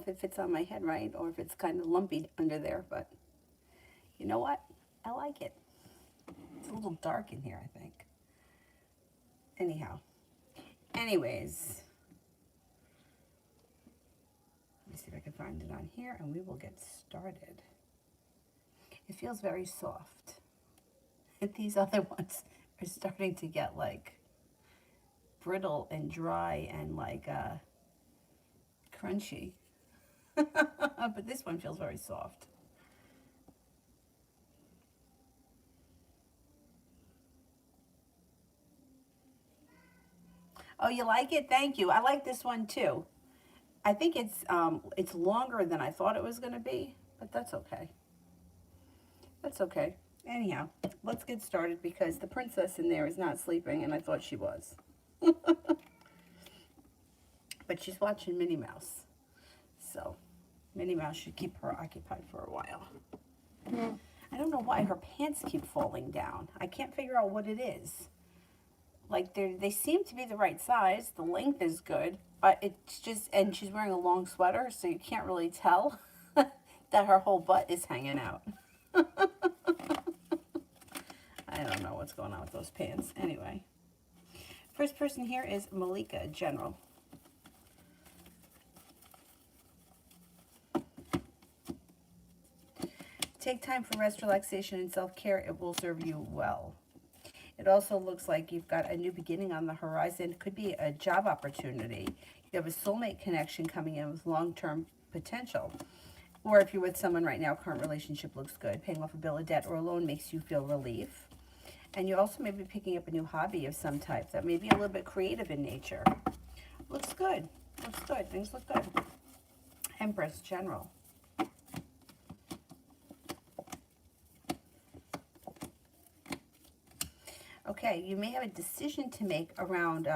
if it fits on my head right or if it's kind of lumpy under there, but you know what? I like it. It's a little dark in here, I think. Anyhow. Anyways. Let me see if I can find it on here and we will get started. It feels very soft. And these other ones are starting to get like brittle and dry and like crunchy. But this one feels very soft. Oh, you like it? Thank you. I like this one too. I think it's longer than I thought it was going to be, but that's okay. That's okay. Anyhow, let's get started because the princess in there is not sleeping and I thought she was. But she's watching Minnie Mouse. So, Minnie Mouse should keep her occupied for a while. I don't know why her pants keep falling down. I can't figure out what it is. Like, they seem to be the right size. The length is good. But it's just, and she's wearing a long sweater, so you can't really tell that her whole butt is hanging out. I don't know what's going on with those pants. Anyway. First person here is Malika, General. Take time for rest, relaxation, and self-care. It will serve you well. It also looks like you've got a new beginning on the horizon. It could be a job opportunity. You have a soulmate connection coming in with long-term potential. Or if you're with someone right now, current relationship looks good. Paying off a bill of debt or a loan makes you feel relief. And you also may be picking up a new hobby of some type that may be a little bit creative in nature. Looks good. Looks good. Things look good. Empress, General. Okay, you may have a decision to make around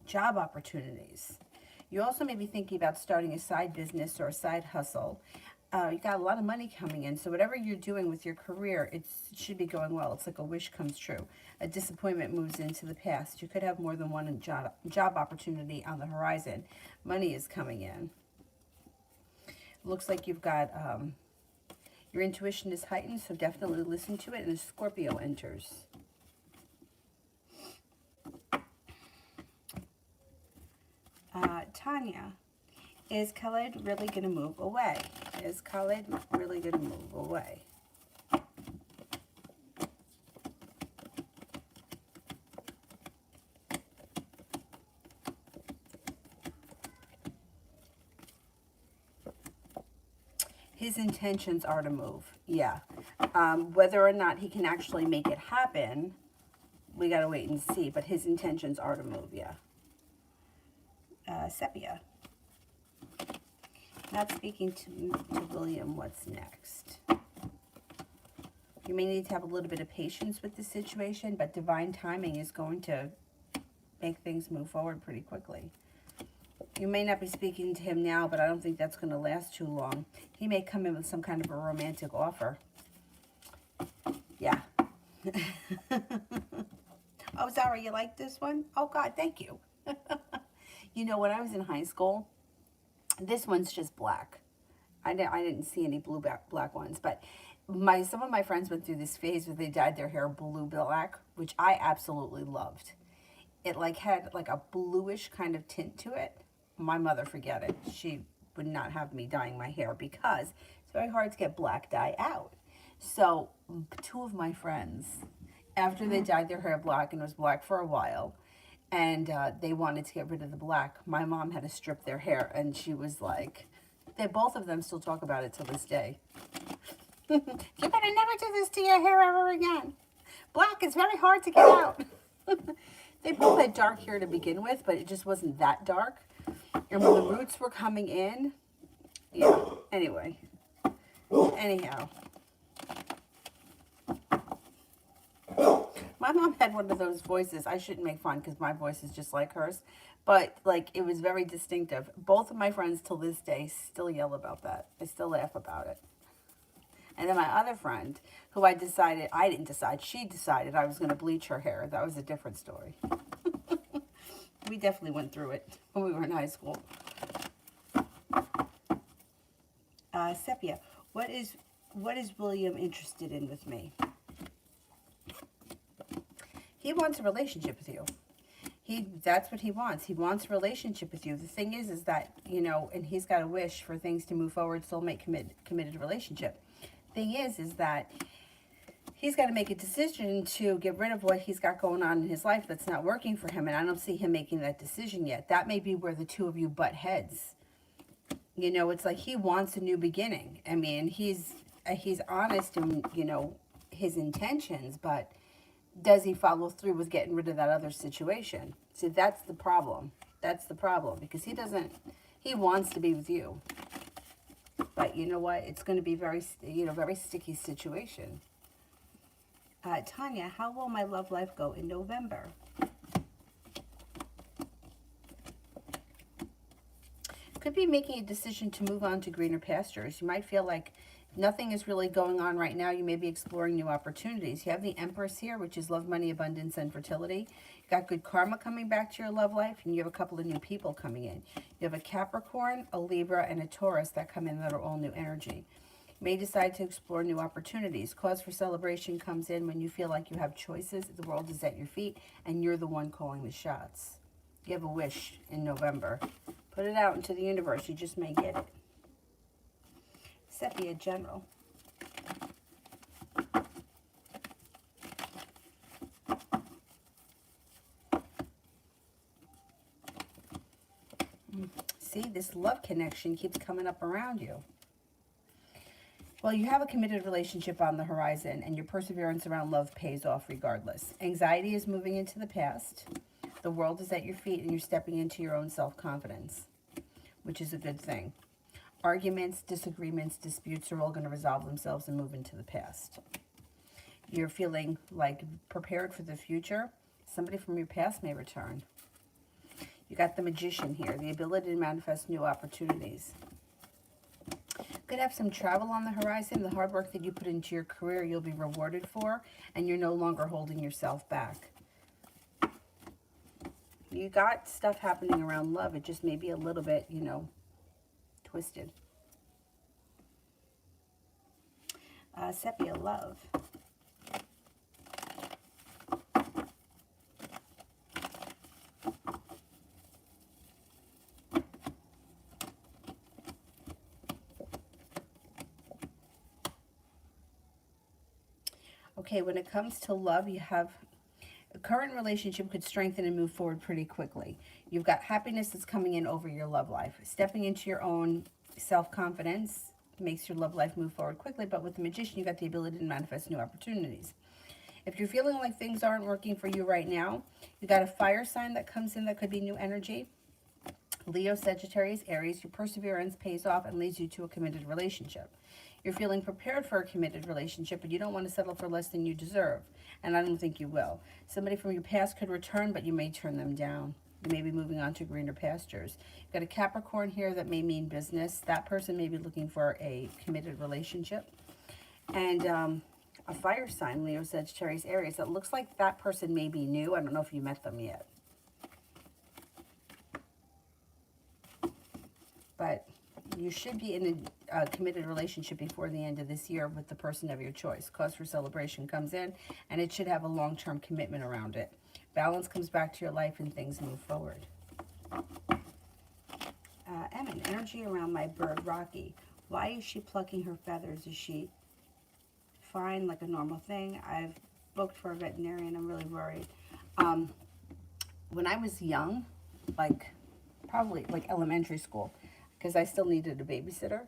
job opportunities. You also may be thinking about starting a side business or a side hustle. You got a lot of money coming in, so whatever you're doing with your career, it should be going well. It's like a wish comes true. A disappointment moves into the past. You could have more than one job opportunity on the horizon. Money is coming in. Looks like you've got, your intuition is heightened, so definitely listen to it, and a Scorpio enters. Tanya, is Khaled really going to move away? Is Khaled really going to move away? His intentions are to move, yeah. Whether or not he can actually make it happen, we got to wait and see, but his intentions are to move, yeah. Sepia. Not speaking to William, what's next? You may need to have a little bit of patience with the situation, but divine timing is going to make things move forward pretty quickly. You may not be speaking to him now, but I don't think that's going to last too long. He may come in with some kind of a romantic offer. Yeah. Oh, Zara, you like this one? Oh, God, thank you. You know, when I was in high school, this one's just black. I didn't see any black ones, but some of my friends went through this phase where they dyed their hair blue black, which I absolutely loved. It like had like a bluish kind of tint to it. My mother, forget it. She would not have me dyeing my hair because it's very hard to get black dye out. So two of my friends, after they dyed their hair black, and it was black for a while, and they wanted to get rid of the black, my mom had to strip their hair, and she was like, both of them still talk about it to this day. You better never do this to your hair ever again. Black is very hard to get out. They both had dark hair to begin with, but it just wasn't that dark. And when the roots were coming in, yeah, anyway. Anyhow. My mom had one of those voices. I shouldn't make fun because my voice is just like hers. But, like, it was very distinctive. Both of my friends till this day still yell about that. I still laugh about it. And then my other friend, who I didn't decide, she decided I was going to bleach her hair. That was a different story. We definitely went through it when we were in high school. Sepia, what is William interested in with me? He wants a relationship with you. That's what he wants. He wants a relationship with you. The thing is that, you know, and he's got a wish for things to move forward, soulmate, committed relationship. Thing is that he's got to make a decision to get rid of what he's got going on in his life that's not working for him, and I don't see him making that decision yet. That may be where the two of you butt heads. You know, it's like he wants a new beginning. I mean, he's honest in, you know, his intentions, but does he follow through with getting rid of that other situation? See, that's the problem. That's the problem, because he wants to be with you. But you know what? It's going to be very sticky situation. Tanya, how will my love life go in November? Could be making a decision to move on to greener pastures. You might feel like nothing is really going on right now. You may be exploring new opportunities. You have the Empress here, which is love, money, abundance, and fertility. You got good karma coming back to your love life, and you have a couple of new people coming in. You have a Capricorn, a Libra, and a Taurus that come in that are all new energy. You may decide to explore new opportunities. Cause for celebration comes in when you feel like you have choices. The world is at your feet, and you're the one calling the shots. You have a wish in November. Put it out into the universe. You just may get it. Sepia General. See, this love connection keeps coming up around you. Well, you have a committed relationship on the horizon, and your perseverance around love pays off regardless. Anxiety is moving into the past. The world is at your feet, and you're stepping into your own self-confidence, which is a good thing. Arguments, disagreements, disputes are all going to resolve themselves and move into the past. You're feeling like prepared for the future. Somebody from your past may return. You got the Magician here, the ability to manifest new opportunities. Could have some travel on the horizon. The hard work that you put into your career, you'll be rewarded for, and you're no longer holding yourself back. You got stuff happening around love. It just may be a little bit, you know, twisted. Sepia Love. Okay, when it comes to love, you have a current relationship could strengthen and move forward pretty quickly. You've got happiness that's coming in over your love life. Stepping into your own self-confidence makes your love life move forward quickly, but with the Magician, you got the ability to manifest new opportunities. If you're feeling like things aren't working for you right now, you got a fire sign that comes in that could be new energy. Leo, Sagittarius, Aries, your perseverance pays off and leads you to a committed relationship. You're feeling prepared for a committed relationship, but you don't want to settle for less than you deserve. And I don't think you will. Somebody from your past could return, but you may turn them down. You may be moving on to greener pastures. You've got a Capricorn here that may mean business. That person may be looking for a committed relationship. And a fire sign, Leo, Sagittarius, Aries. It looks like that person may be new. I don't know if you met them yet. But you should be in a committed relationship before the end of this year with the person of your choice. Cause for celebration comes in, and it should have a long-term commitment around it. Balance comes back to your life, and things move forward. Emin, energy around my bird, Rocky. Why is she plucking her feathers? Is she fine, like a normal thing? I've booked for a veterinarian. I'm really worried. When I was young, probably elementary school, because I still needed a babysitter,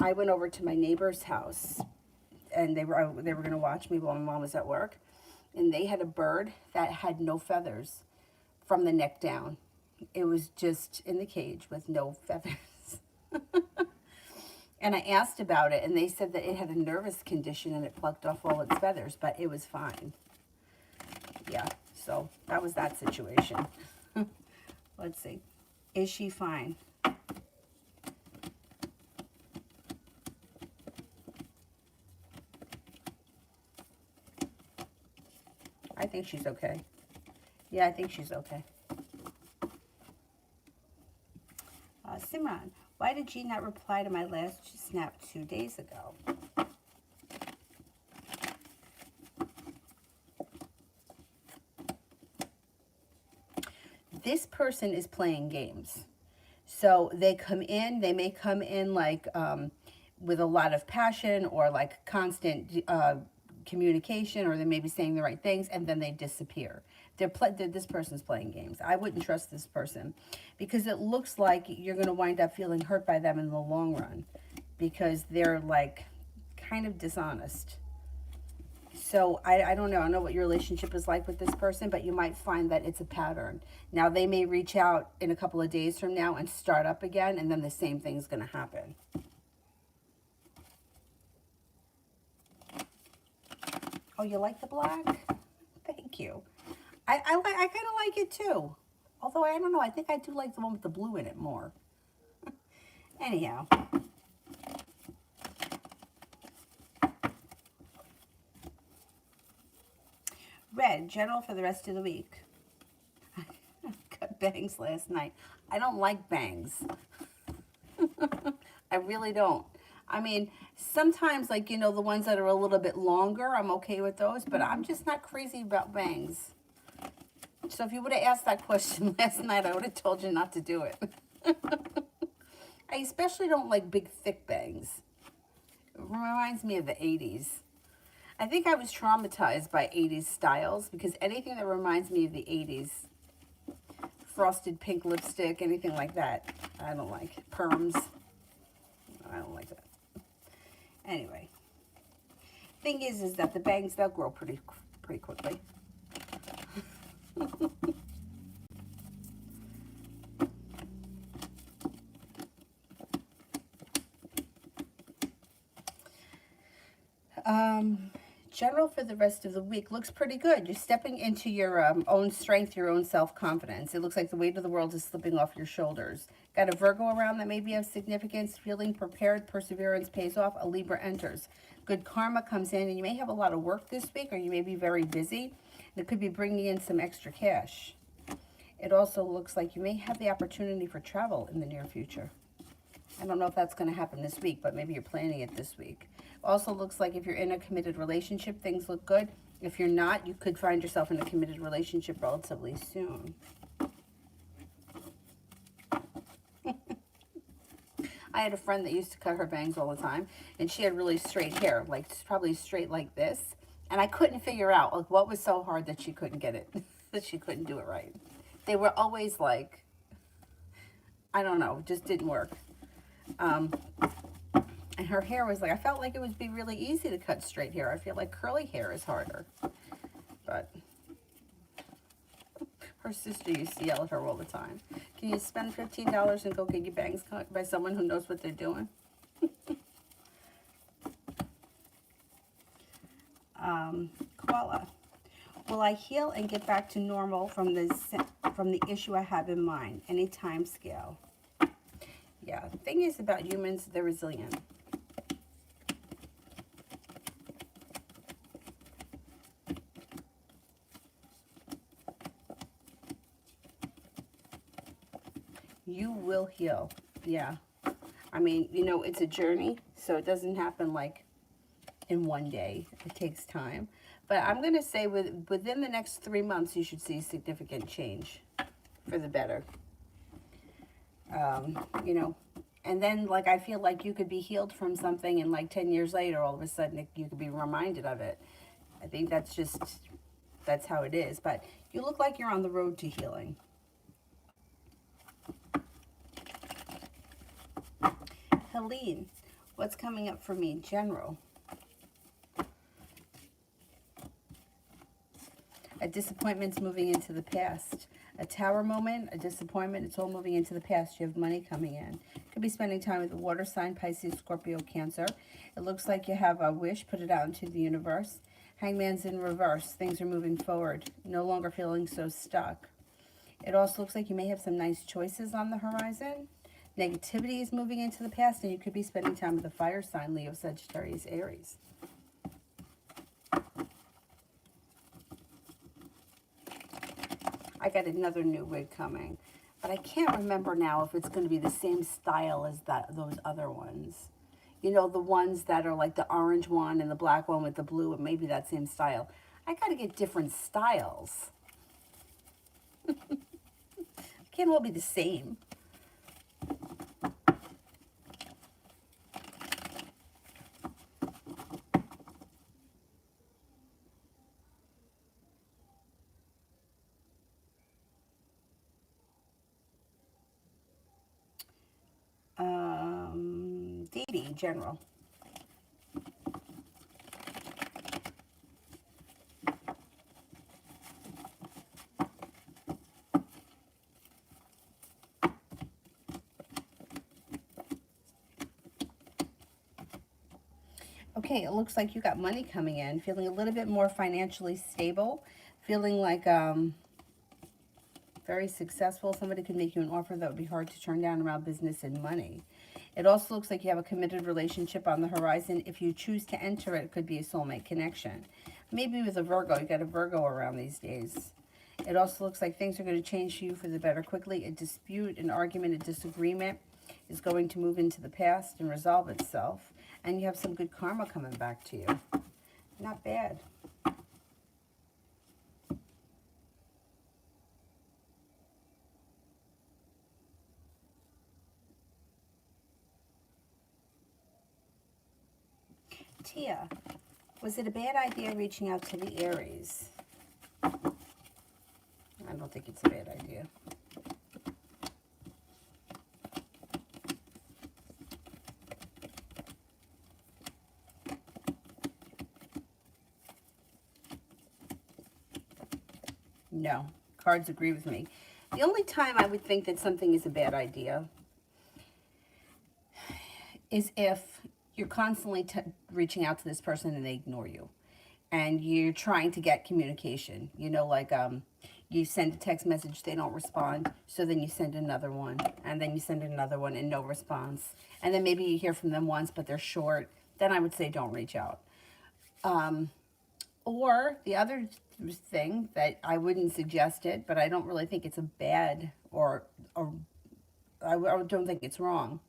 I went over to my neighbor's house, and they were going to watch me while my mom was at work, and they had a bird that had no feathers from the neck down. It was just in the cage with no feathers. And I asked about it, and they said that it had a nervous condition and it plucked off all its feathers, but it was fine. Yeah, so that was that situation. Let's see. Is she fine? I think she's okay. Yeah, I think she's okay. Simran, Why did G not reply to my last snap 2 days ago? This person is playing games. So they may come in like with a lot of passion or like constant communication, or they may be saying the right things, and then they disappear. This person's playing games. I wouldn't trust this person because it looks like you're going to wind up feeling hurt by them in the long run because they're like kind of dishonest. So I don't know. I don't know what your relationship is like with this person, but you might find that it's a pattern. Now, they may reach out in a couple of days from now and start up again, and then the same thing's going to happen. Oh, you like the black? Thank you. I kind of like it too. Although, I don't know. I think I do like the one with the blue in it more. Anyhow. Red, general for the rest of the week. I got bangs last night. I don't like bangs. I really don't. I mean, sometimes, like, you know, the ones that are a little bit longer, I'm okay with those, but I'm just not crazy about bangs. So if you would have asked that question last night, I would have told you not to do it. I especially don't like big, thick bangs. It reminds me of the 80s. I think I was traumatized by 80s styles because anything that reminds me of the 80s, frosted pink lipstick, anything like that, I don't like. Perms, I don't like that. Anyway, thing is that the bangs, they'll grow pretty quickly. General for the rest of the week looks pretty good. You're stepping into your own strength, your own self-confidence. It looks like the weight of the world is slipping off your shoulders. Got a Virgo around that may be of significance. Feeling prepared, perseverance pays off. A Libra enters. Good karma comes in, and you may have a lot of work this week, or you may be very busy. And it could be bringing in some extra cash. It also looks like you may have the opportunity for travel in the near future. I don't know if that's going to happen this week, but maybe you're planning it this week. Also looks like if you're in a committed relationship, things look good. If you're not, you could find yourself in a committed relationship relatively soon. I had a friend that used to cut her bangs all the time, and she had really straight hair, like probably straight like this. And I couldn't figure out like what was so hard that she couldn't get it, that she couldn't do it right. They were always like, I don't know, just didn't work. And her hair was like, I felt like it would be really easy to cut straight hair. I feel like curly hair is harder. But her sister used to yell at her all the time. Can you spend $15 and go get your bangs cut by someone who knows what they're doing? Koala. Will I heal and get back to normal from the issue I have in mind? Any time scale? Yeah, the thing is about humans, they're resilient. You will heal. Yeah. I mean, you know, it's a journey, so it doesn't happen like in one day. It takes time. But I'm going to say within the next 3 months, you should see significant change for the better. You know, and then like I feel like you could be healed from something and like 10 years later, all of a sudden you could be reminded of it. I think that's how it is. But you look like you're on the road to healing. Helene, what's coming up for me? General. A disappointment's moving into the past. A tower moment, a disappointment, it's all moving into the past. You have money coming in. Could be spending time with the water sign, Pisces, Scorpio, Cancer. It looks like you have a wish, put it out into the universe. Hangman's in reverse. Things are moving forward. No longer feeling so stuck. It also looks like you may have some nice choices on the horizon. Negativity is moving into the past, and you could be spending time with the fire sign, Leo, Sagittarius, Aries. I got another new wig coming. But I can't remember now if it's going to be the same style as those other ones. You know, the ones that are like the orange one and the black one with the blue, it may be that same style. I got to get different styles. It can't all be the same. Dee Dee, general. Okay, it looks like you got money coming in, feeling a little bit more financially stable, feeling like very successful. Somebody could make you an offer that would be hard to turn down around business and money. It also looks like you have a committed relationship on the horizon. If you choose to enter it, it could be a soulmate connection. Maybe with a Virgo. You got a Virgo around these days. It also looks like things are going to change for you for the better quickly. A dispute, an argument, a disagreement is going to move into the past and resolve itself. And you have some good karma coming back to you. Not bad. Tia, was it a bad idea reaching out to the Aries? I don't think it's a bad idea. No, cards agree with me. The only time I would think that something is a bad idea is if you're constantly reaching out to this person and they ignore you. And you're trying to get communication. You know, like you send a text message, they don't respond. So then you send another one. And then you send another one and no response. And then maybe you hear from them once, but they're short. Then I would say don't reach out. Or the other thing that I wouldn't suggest it, but I don't really think it's a bad or I don't think it's wrong,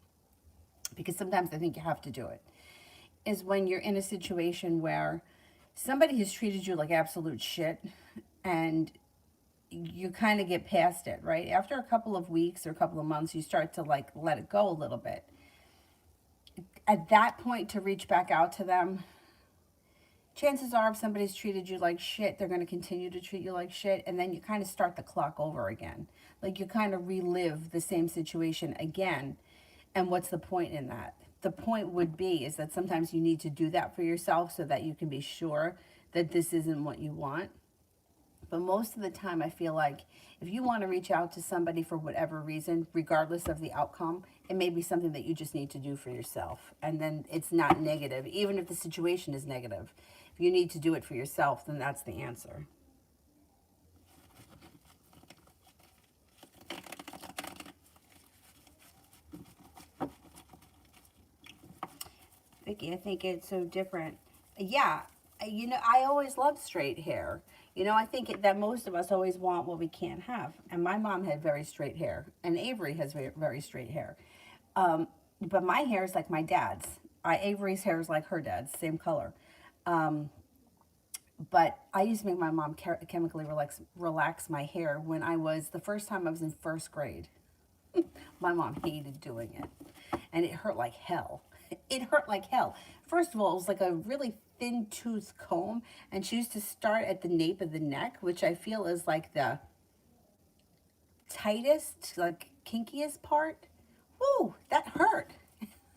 because sometimes I think you have to do it, is when you're in a situation where somebody has treated you like absolute shit and you kind of get past it, right? After a couple of weeks or a couple of months, you start to like let it go a little bit. At that point, to reach back out to them, chances are if somebody's treated you like shit, they're going to continue to treat you like shit. And then you kind of start the clock over again. Like you kind of relive the same situation again. And what's the point in that? The point would be is that sometimes you need to do that for yourself so that you can be sure that this isn't what you want. But most of the time, I feel like if you want to reach out to somebody for whatever reason, regardless of the outcome, it may be something that you just need to do for yourself. And then it's not negative, even if the situation is negative. If you need to do it for yourself, then that's the answer. Vicky, I think it's so different. Yeah, you know, I always loved straight hair. You know, I think that most of us always want what we can't have. And my mom had very straight hair, and Avery has very, very straight hair. But my hair is like my dad's. Avery's hair is like her dad's, same color. But I used to make my mom chemically relax my hair when the first time I was in first grade. My mom hated doing it, and it hurt like hell. It hurt like hell. First of all, it was like a really thin tooth comb, and she used to start at the nape of the neck, which I feel is like the tightest, like kinkiest part. Woo, that hurt.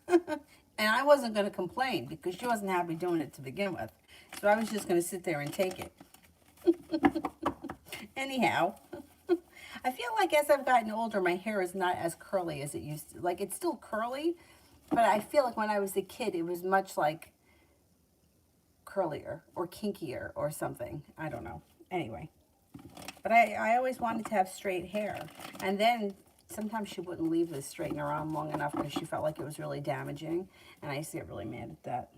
And I wasn't going to complain because she wasn't happy doing it to begin with. So I was just going to sit there and take it. Anyhow, I feel like as I've gotten older, my hair is not as curly as it used to. Like, it's still curly, but I feel like when I was a kid, it was much like curlier or kinkier or something. I don't know. Anyway, but I always wanted to have straight hair. And then sometimes she wouldn't leave the straightener on long enough because she felt like it was really damaging. And I used to get really mad at that.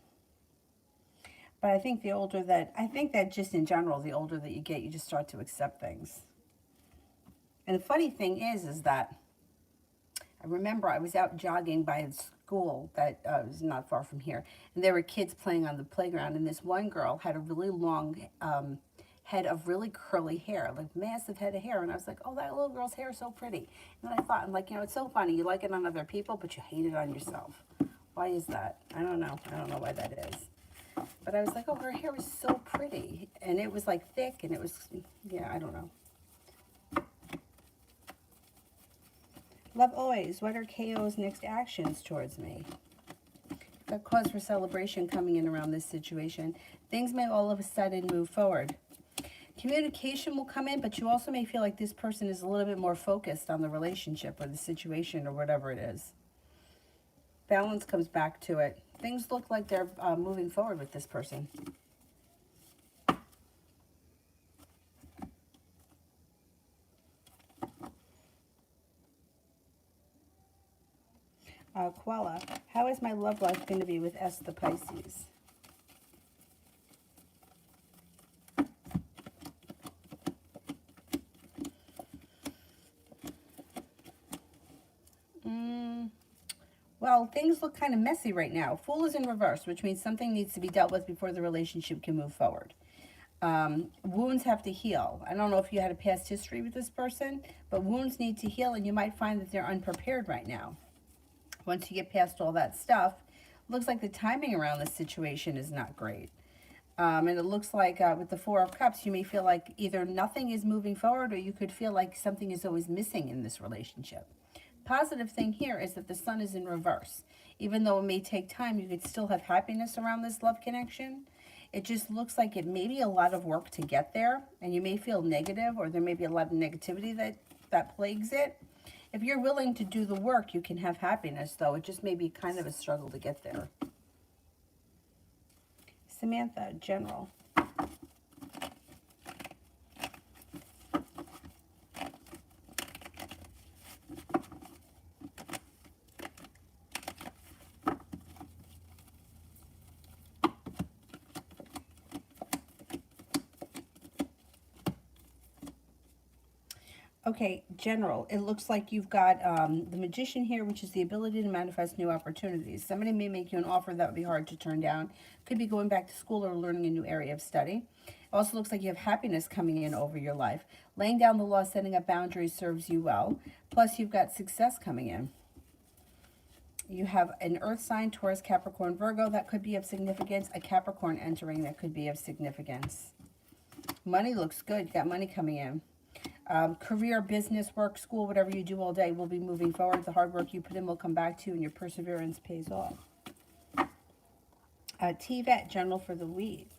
But I think I think that just in general, the older that you get, you just start to accept things. And the funny thing is that I remember I was out jogging by a school that was not far from here, and there were kids playing on the playground, and this one girl had a really long head of really curly hair, like massive head of hair, and I was like, oh, that little girl's hair is so pretty. And then I thought, I'm like, you know, it's so funny. You like it on other people, but you hate it on yourself. Why is that? I don't know. I don't know why that is. But I was like, oh, her hair is so pretty, and it was like thick, and it was, yeah, I don't know. Love always. What are KO's next actions towards me? Got cause for celebration coming in around this situation. Things may all of a sudden move forward. Communication will come in, but you also may feel like this person is a little bit more focused on the relationship or the situation or whatever it is. Balance comes back to it. Things look like they're moving forward with this person. Koala, how is my love life going to be with S the Pisces? Well, things look kind of messy right now. Fool is in reverse, which means something needs to be dealt with before the relationship can move forward. Wounds have to heal. I don't know if you had a past history with this person, but wounds need to heal, and you might find that they're unprepared right now. Once you get past all that stuff, looks like the timing around this situation is not great. And it looks like with the Four of Cups, you may feel like either nothing is moving forward or you could feel like something is always missing in this relationship. Positive thing here is that the sun is in reverse. Even though it may take time, you could still have happiness around this love connection. It just looks like it may be a lot of work to get there, and you may feel negative, or there may be a lot of negativity that plagues it. If you're willing to do the work, you can have happiness, though. It just may be kind of a struggle to get there. Samantha, general. Okay, general, it looks like you've got the magician here, which is the ability to manifest new opportunities. Somebody may make you an offer that would be hard to turn down. Could be going back to school or learning a new area of study. It also looks like you have happiness coming in over your life. Laying down the law, setting up boundaries serves you well. Plus, you've got success coming in. You have an earth sign, Taurus, Capricorn, Virgo, that could be of significance. A Capricorn entering that could be of significance. Money looks good. You got money coming in. Career, business, work, school, whatever you do all day will be moving forward. The hard work you put in will come back to you, and your perseverance pays off. TVET, general for the week.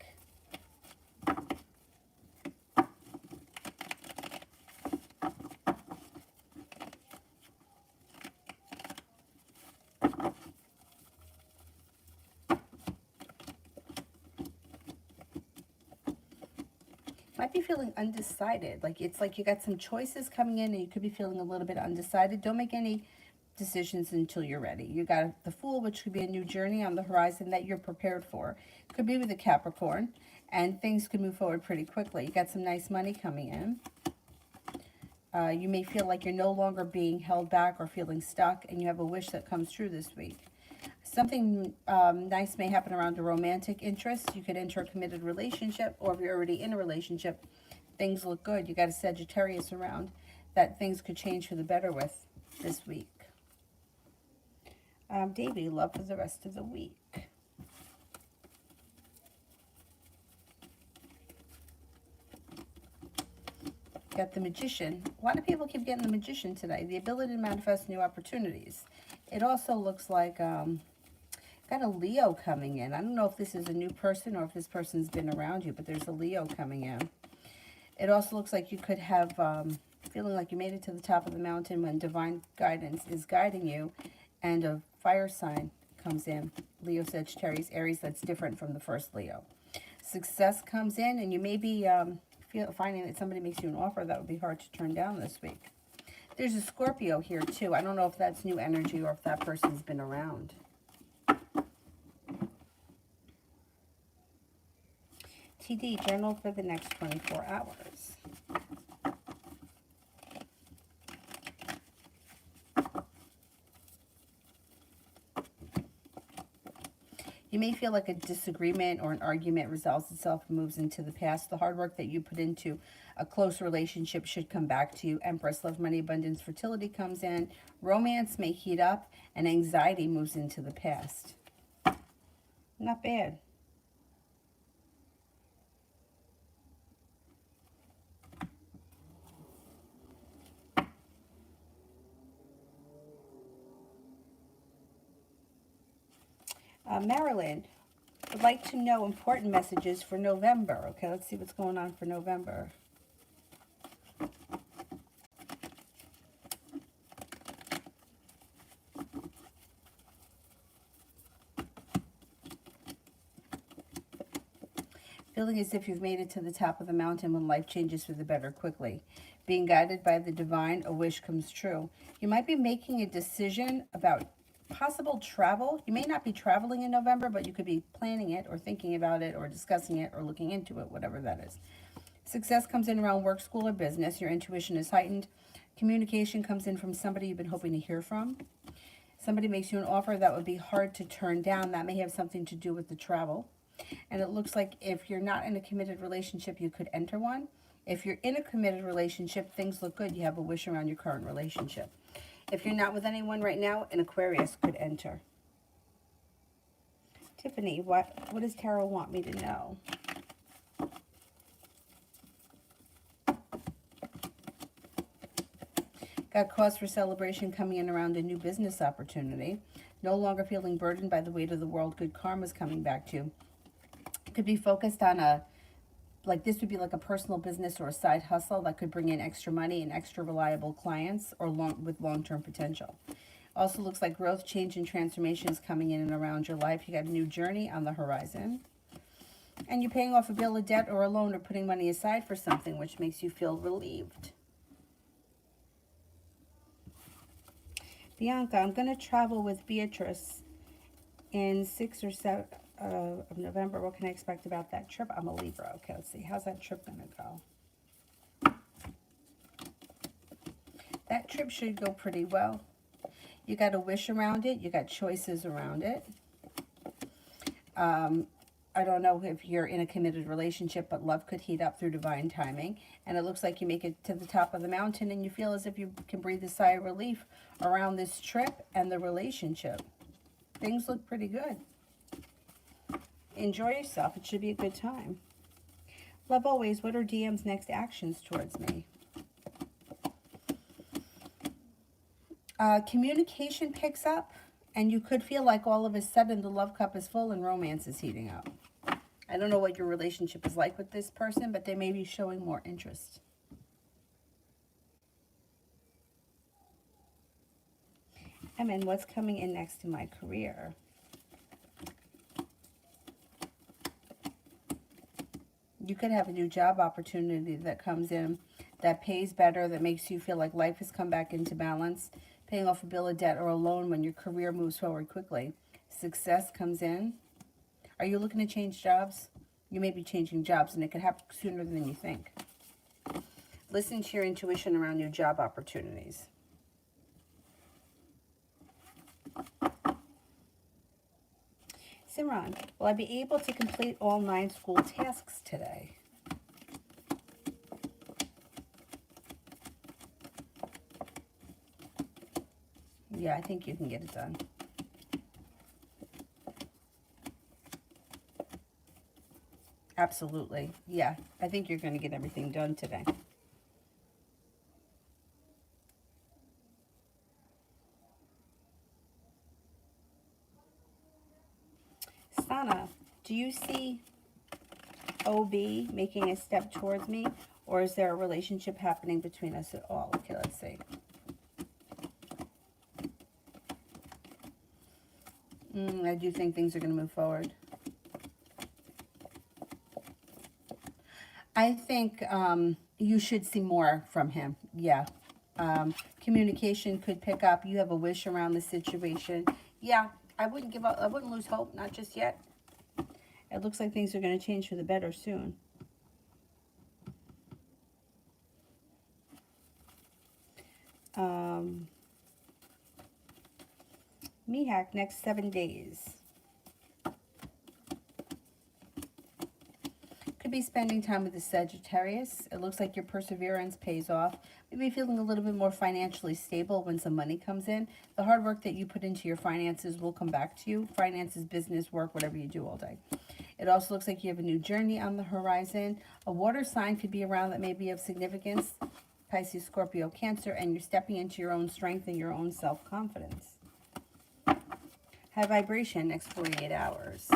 Might be feeling undecided. Like it's like you got some choices coming in and you could be feeling a little bit undecided. Don't make any decisions until you're ready. You got the Fool, which could be a new journey on the horizon that you're prepared for. Could be with a Capricorn, and things could move forward pretty quickly. You got some nice money coming in. You may feel like you're no longer being held back or feeling stuck, and you have a wish that comes true this week. Something nice may happen around a romantic interest. You could enter a committed relationship, or if you're already in a relationship, things look good. You got a Sagittarius around that things could change for the better with this week. Davey, love for the rest of the week. Got the Magician. A lot of people keep getting the Magician today. The ability to manifest new opportunities. It also looks like got a Leo coming in. I don't know if this is a new person or if this person's been around you, but there's a Leo coming in. It also looks like you could have feeling like you made it to the top of the mountain when divine guidance is guiding you, and a fire sign comes in. Leo, Sagittarius, Aries, that's different from the first Leo. Success comes in, and you may be finding that somebody makes you an offer that would be hard to turn down this week. There's a Scorpio here, too. I don't know if that's new energy or if that person's been around. TD, journal for the next 24 hours. You may feel like a disagreement or an argument resolves itself and moves into the past. The hard work that you put into a close relationship should come back to you. Empress, love, money, abundance, fertility comes in. Romance may heat up, and anxiety moves into the past. Not bad. Marilyn would like to know important messages for November. Okay, let's see what's going on for November. Feeling as if you've made it to the top of the mountain when life changes for the better quickly. Being guided by the divine, a wish comes true. You might be making a decision about possible travel. You may not be traveling in November, but you could be planning it or thinking about it or discussing it or looking into it, whatever that is. Success comes in around work, school, or business. Your intuition is heightened. Communication comes in from somebody you've been hoping to hear from. Somebody makes you an offer that would be hard to turn down. That may have something to do with the travel. And it looks like if you're not in a committed relationship, you could enter one. If you're in a committed relationship, things look good. You have a wish around your current relationship. If you're not with anyone right now, an Aquarius could enter. Tiffany, what does Tarot want me to know? Got cause for celebration coming in around a new business opportunity. No longer feeling burdened by the weight of the world. Good karma is coming back to you. Could be focused on this would be like a personal business or a side hustle that could bring in extra money and extra reliable clients or with long-term potential. Also looks like growth, change, and transformation is coming in and around your life. You got a new journey on the horizon. And you're paying off a bill of debt or a loan or putting money aside for something, which makes you feel relieved. Bianca, I'm going to travel with Beatrice in 6 or 7 of November. What can I expect about that trip? I'm a Libra. Okay, let's see. How's that trip going to go? That trip should go pretty well. You got a wish around it. You got choices around it. I don't know if you're in a committed relationship, but love could heat up through divine timing. And it looks like you make it to the top of the mountain and you feel as if you can breathe a sigh of relief around this trip and the relationship. Things look pretty good. Enjoy yourself. It should be a good time. Love always. What are DM's next actions towards me? Communication picks up, and you could feel like all of a sudden the love cup is full and romance is heating up. I don't know what your relationship is like with this person, but they may be showing more interest. And then what's coming in next in my career? You could have a new job opportunity that comes in that pays better, that makes you feel like life has come back into balance. Paying off a bill of debt or a loan when your career moves forward quickly. Success comes in. Are you looking to change jobs? You may be changing jobs, and it could happen sooner than you think. Listen to your intuition around new job opportunities. Simran, will I be able to complete all 9 school tasks today? Yeah, I think you can get it done. Absolutely. Yeah, I think you're going to get everything done today. Sana, do you see OB making a step towards me? Or is there a relationship happening between us at all? Okay, let's see. I do think things are going to move forward. I think you should see more from him. Yeah. Communication could pick up. You have a wish around the situation. Yeah, I wouldn't give up. I wouldn't lose hope. Not just yet. It looks like things are going to change for the better soon. Mihak, next 7 days. be spending time with the Sagittarius. It looks like your perseverance pays off. Maybe feeling a little bit more financially stable when some money comes in. The hard work that you put into your finances will come back to you. Finances, business, work, whatever you do all day. It also looks like you have a new journey on the horizon. A water sign could be around that may be of significance. Pisces, Scorpio, Cancer, and you're stepping into your own strength and your own self-confidence. High vibration, next 48 hours.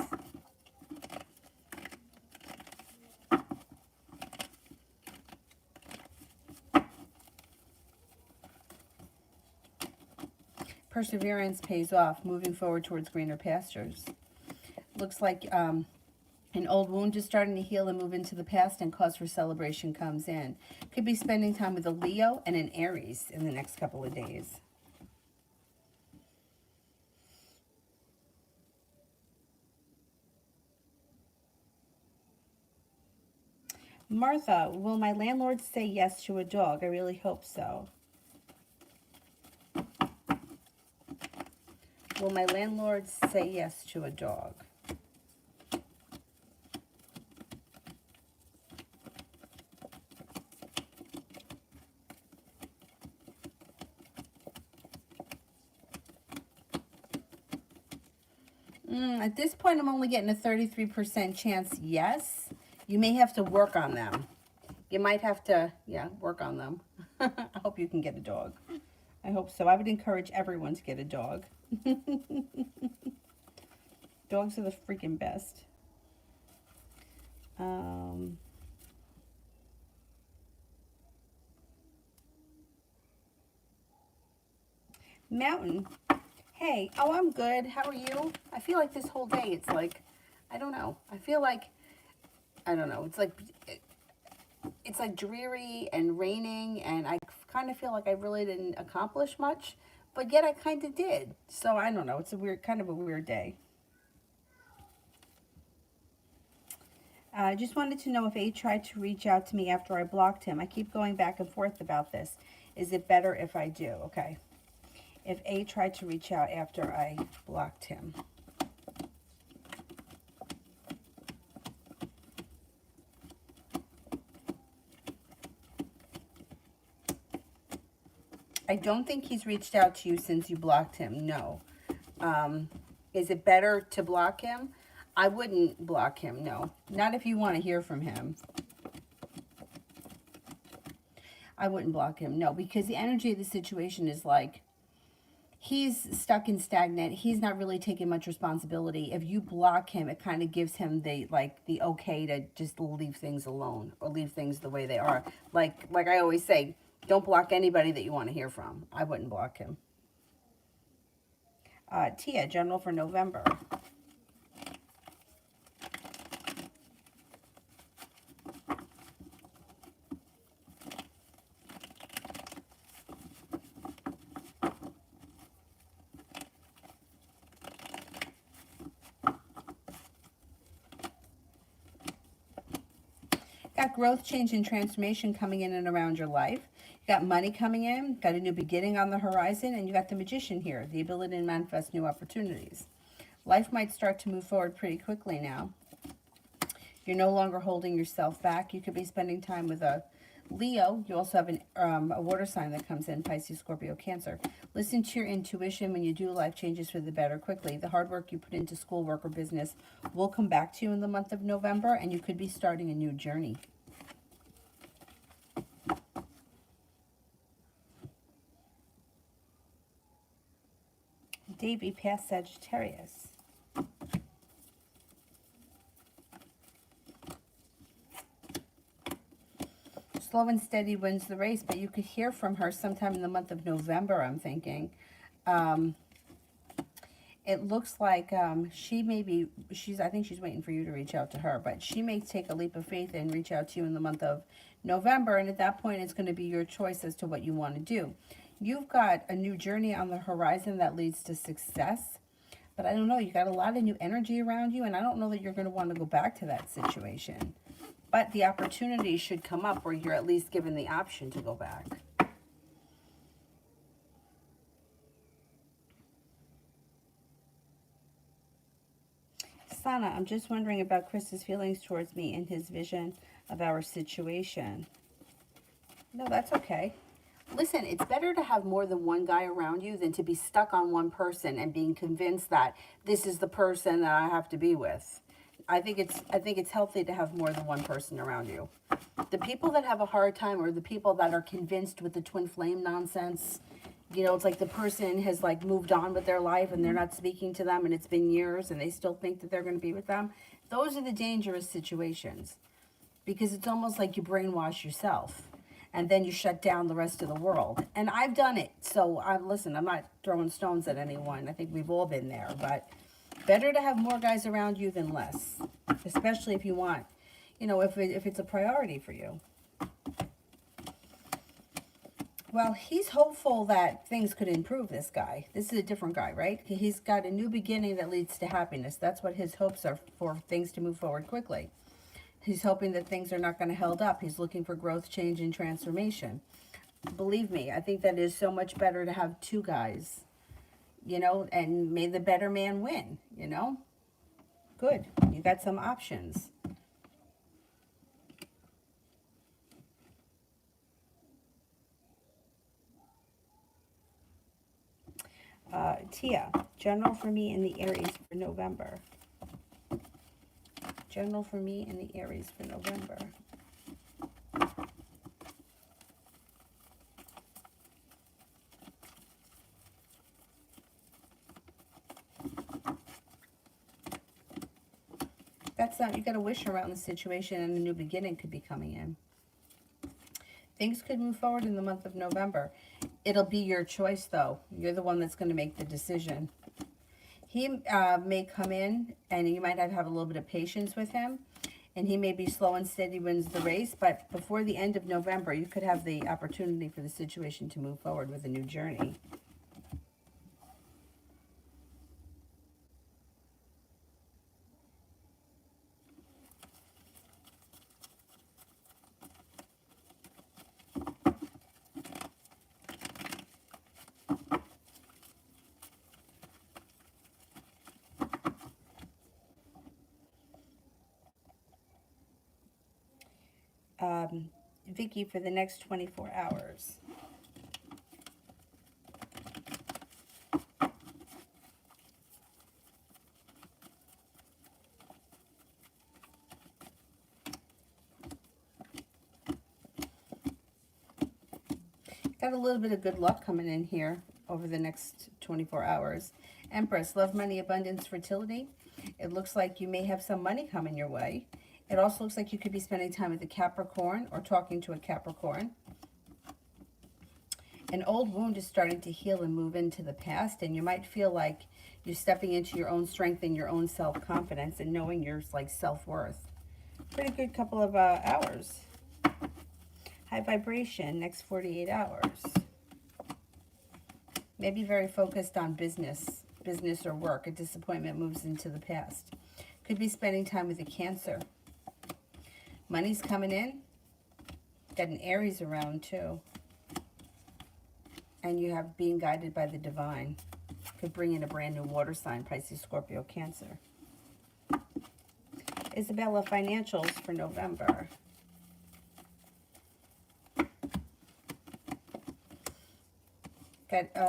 Perseverance pays off, moving forward towards greener pastures. Looks like an old wound is starting to heal and move into the past, and cause for celebration comes in. Could be spending time with a Leo and an Aries in the next couple of days. Martha, will my landlord say yes to a dog? I really hope so. Will my landlord say yes to a dog? At this point, I'm only getting a 33% chance yes. You may have to work on them. You might have to, yeah, work on them. I hope you can get a dog. I hope so. I would encourage everyone to get a dog. Dogs are the freaking best. Mountain. Hey, oh, I'm good. How are you? I feel like this whole day, it's like, I don't know. I feel like, I don't know. It's like dreary and raining, and I kind of feel like I really didn't accomplish much, but yet I kind of did. So I don't know. It's a weird, kind of a weird day. I just wanted to know if A tried to reach out to me after I blocked him. I keep going back and forth about this. Is it better if I do? Okay. If A tried to reach out after I blocked him. I don't think he's reached out to you since you blocked him. No. Is it better to block him? I wouldn't block him. No. Not if you want to hear from him. I wouldn't block him. No, because the energy of the situation is like, he's stuck and stagnant. He's not really taking much responsibility. If you block him, it kind of gives him the okay to just leave things alone or leave things the way they are. Like I always say, don't block anybody that you want to hear from. I wouldn't block him. Tia, general for November. Got growth, change, and transformation coming in and around your life. You got money coming in, got a new beginning on the horizon, and you got the Magician here, the ability to manifest new opportunities. Life might start to move forward pretty quickly now. You're no longer holding yourself back. You could be spending time with a Leo. You also have a water sign that comes in, Pisces, Scorpio, Cancer. Listen to your intuition when you do life changes for the better quickly. The hard work you put into school, work, or business will come back to you in the month of November, and you could be starting a new journey. Davy, past Sagittarius. Slow and steady wins the race, but you could hear from her sometime in the month of November, I'm thinking. It looks like she may be, I think she's waiting for you to reach out to her, but she may take a leap of faith and reach out to you in the month of November, and at that point, it's going to be your choice as to what you want to do. You've got a new journey on the horizon that leads to success, but I don't know, you got a lot of new energy around you, and I don't know that you're going to want to go back to that situation. But the opportunity should come up where you're at least given the option to go back. Roxana, I'm just wondering about Chris's feelings towards me and his vision of our situation. No, that's okay. Listen, it's better to have more than one guy around you than to be stuck on one person and being convinced that this is the person that I have to be with. I think it's healthy to have more than one person around you. The people that have a hard time are the people that are convinced with the twin flame nonsense. You know, it's like the person has like moved on with their life and they're not speaking to them and it's been years and they still think that they're going to be with them. Those are the dangerous situations because it's almost like you brainwash yourself and then you shut down the rest of the world. And I've done it. So listen, I'm not throwing stones at anyone. I think we've all been there, but better to have more guys around you than less, especially if you want, you know, if it's a priority for you. Well, he's hopeful that things could improve, this guy. This is a different guy, right? He's got a new beginning that leads to happiness. That's what his hopes are, for things to move forward quickly. He's hoping that things are not going to hold up. He's looking for growth, change, and transformation. Believe me, I think that is so much better to have two guys, you know, and may the better man win, you know? Good. You got some options. Tia, general for me in the Aries for November. General for me in the Aries for November. That's not, you got to wish around the situation and a new beginning could be coming in. Things could move forward in the month of November. It'll be your choice, though. You're the one that's going to make the decision. He may come in, and you might have a little bit of patience with him, and he may be slow and steady wins the race, but before the end of November, you could have the opportunity for the situation to move forward with a new journey. Vicky, for the next 24 hours. Got a little bit of good luck coming in here over the next 24 hours. Empress, love, money, abundance, fertility. It looks like you may have some money coming your way. It also looks like you could be spending time with a Capricorn or talking to a Capricorn. An old wound is starting to heal and move into the past, and you might feel like you're stepping into your own strength and your own self-confidence and knowing your like self-worth. Pretty good couple of hours. High vibration, next 48 hours. Maybe very focused on business or work. A disappointment moves into the past. Could be spending time with a Cancer. Money's coming in. Got an Aries around too. And you have being guided by the divine. Could bring in a brand new water sign, Pisces, Scorpio, Cancer. Isabella, financials for November.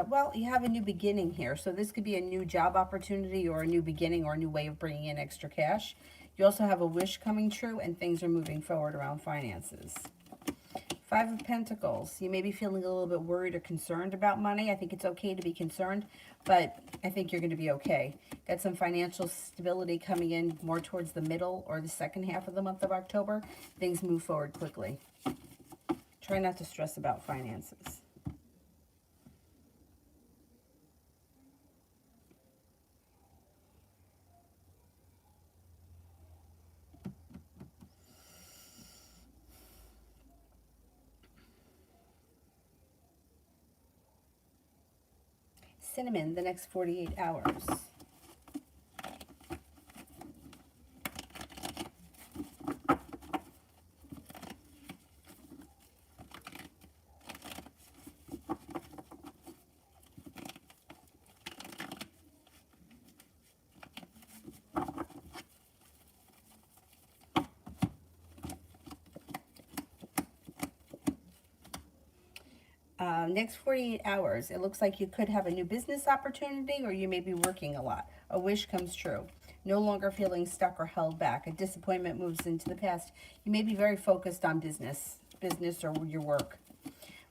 Well, you have a new beginning here. So this could be a new job opportunity or a new beginning or a new way of bringing in extra cash. You also have a wish coming true and things are moving forward around finances. Five of Pentacles. You may be feeling a little bit worried or concerned about money. I think it's okay to be concerned, but I think you're going to be okay. Got some financial stability coming in more towards the middle or the second half of the month of October. Things move forward quickly. Try not to stress about finances. Cinnamon, the next 48 hours. Next 48 hours, it looks like you could have a new business opportunity or you may be working a lot. A wish comes true. No longer feeling stuck or held back. A disappointment moves into the past. You may be very focused on business or your work.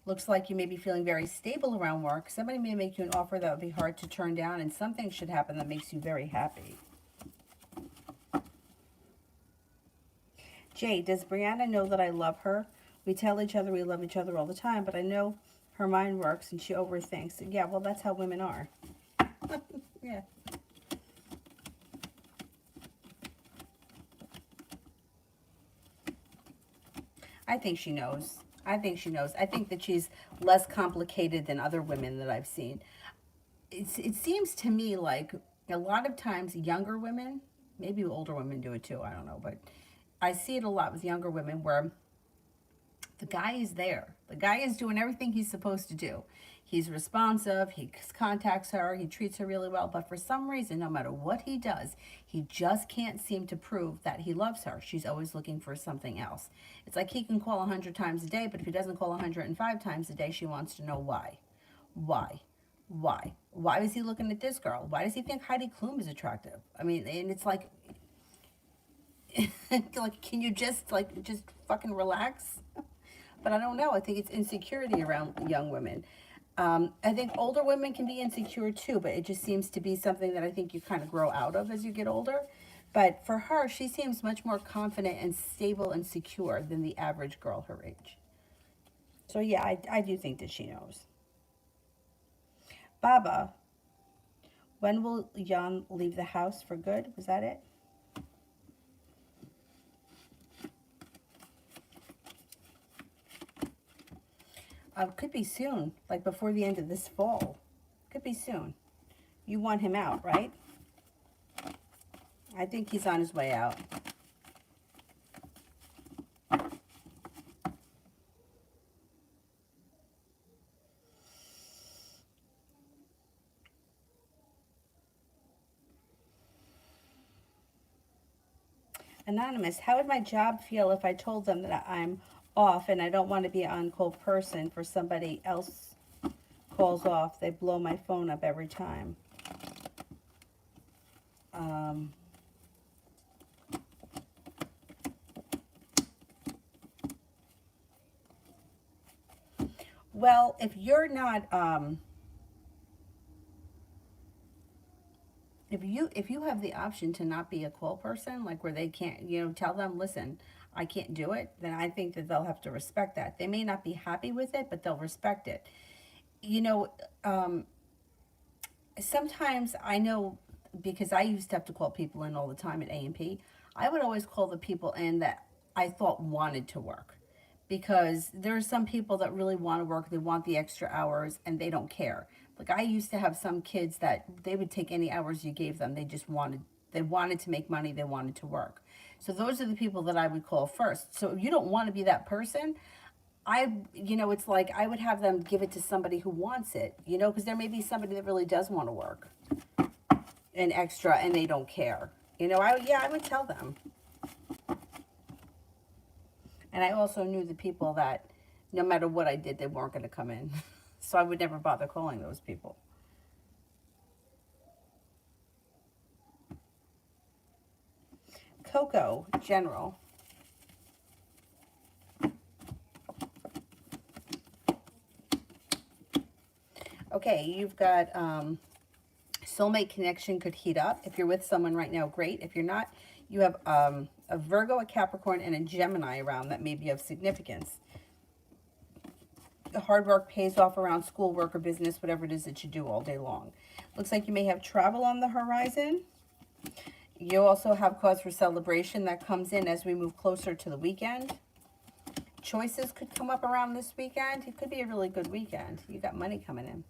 Looks like you may be feeling very stable around work. Somebody may make you an offer that would be hard to turn down, and something should happen that makes you very happy. Jay, does Brianna know that I love her? We tell each other we love each other all the time, but I know her mind works and she overthinks. Yeah, well, that's how women are. Yeah. I think she knows. I think she knows. I think that she's less complicated than other women that I've seen. It seems to me like a lot of times younger women, maybe older women do it too, I don't know, but I see it a lot with younger women where the guy is there. The guy is doing everything he's supposed to do. He's responsive, he contacts her, he treats her really well, but for some reason, no matter what he does, he just can't seem to prove that he loves her. She's always looking for something else. It's like he can call 100 times a day, but if he doesn't call 105 times a day, she wants to know why. Why? Why? Why is he looking at this girl? Why does he think Heidi Klum is attractive? I mean, and it's like, like, can you just fucking relax? But I don't know. I think it's insecurity around young women. I think older women can be insecure too, but it just seems to be something that I think you kind of grow out of as you get older. But for her, she seems much more confident and stable and secure than the average girl her age. So yeah, I do think that she knows. Baba, when will Jan leave the house for good? Was that it? Could be soon, like before the end of this fall. Could be soon. You want him out, right? I think he's on his way out. Anonymous, how would my job feel if I told them that I'm off and I don't want to be an on-call person for somebody else calls off? They blow my phone up every time. Well, if you're not, if you have the option to not be a call person, like where they can't, tell them, listen, I can't do it, then I think that they'll have to respect that. They may not be happy with it, but they'll respect it. You know, sometimes I know, because I used to have to call people in all the time at A&P, I would always call the people in that I thought wanted to work. Because there are some people that really want to work, they want the extra hours, and they don't care. Like I used to have some kids that they would take any hours you gave them. They wanted to make money, they wanted to work. So those are the people that I would call first. So if you don't want to be that person, it's like I would have them give it to somebody who wants it, because there may be somebody that really does want to work an extra and they don't care. I would tell them. And I also knew the people that no matter what I did, they weren't going to come in. So I would never bother calling those people. Coco, General. Okay, you've got soulmate connection could heat up. If you're with someone right now, great. If you're not, you have a Virgo, a Capricorn, and a Gemini around that may be of significance. The hard work pays off around school, work, or business, whatever it is that you do all day long. Looks like you may have travel on the horizon. You also have cause for celebration that comes in as we move closer to the weekend. Choices could come up around this weekend. It could be a really good weekend. You got money coming in.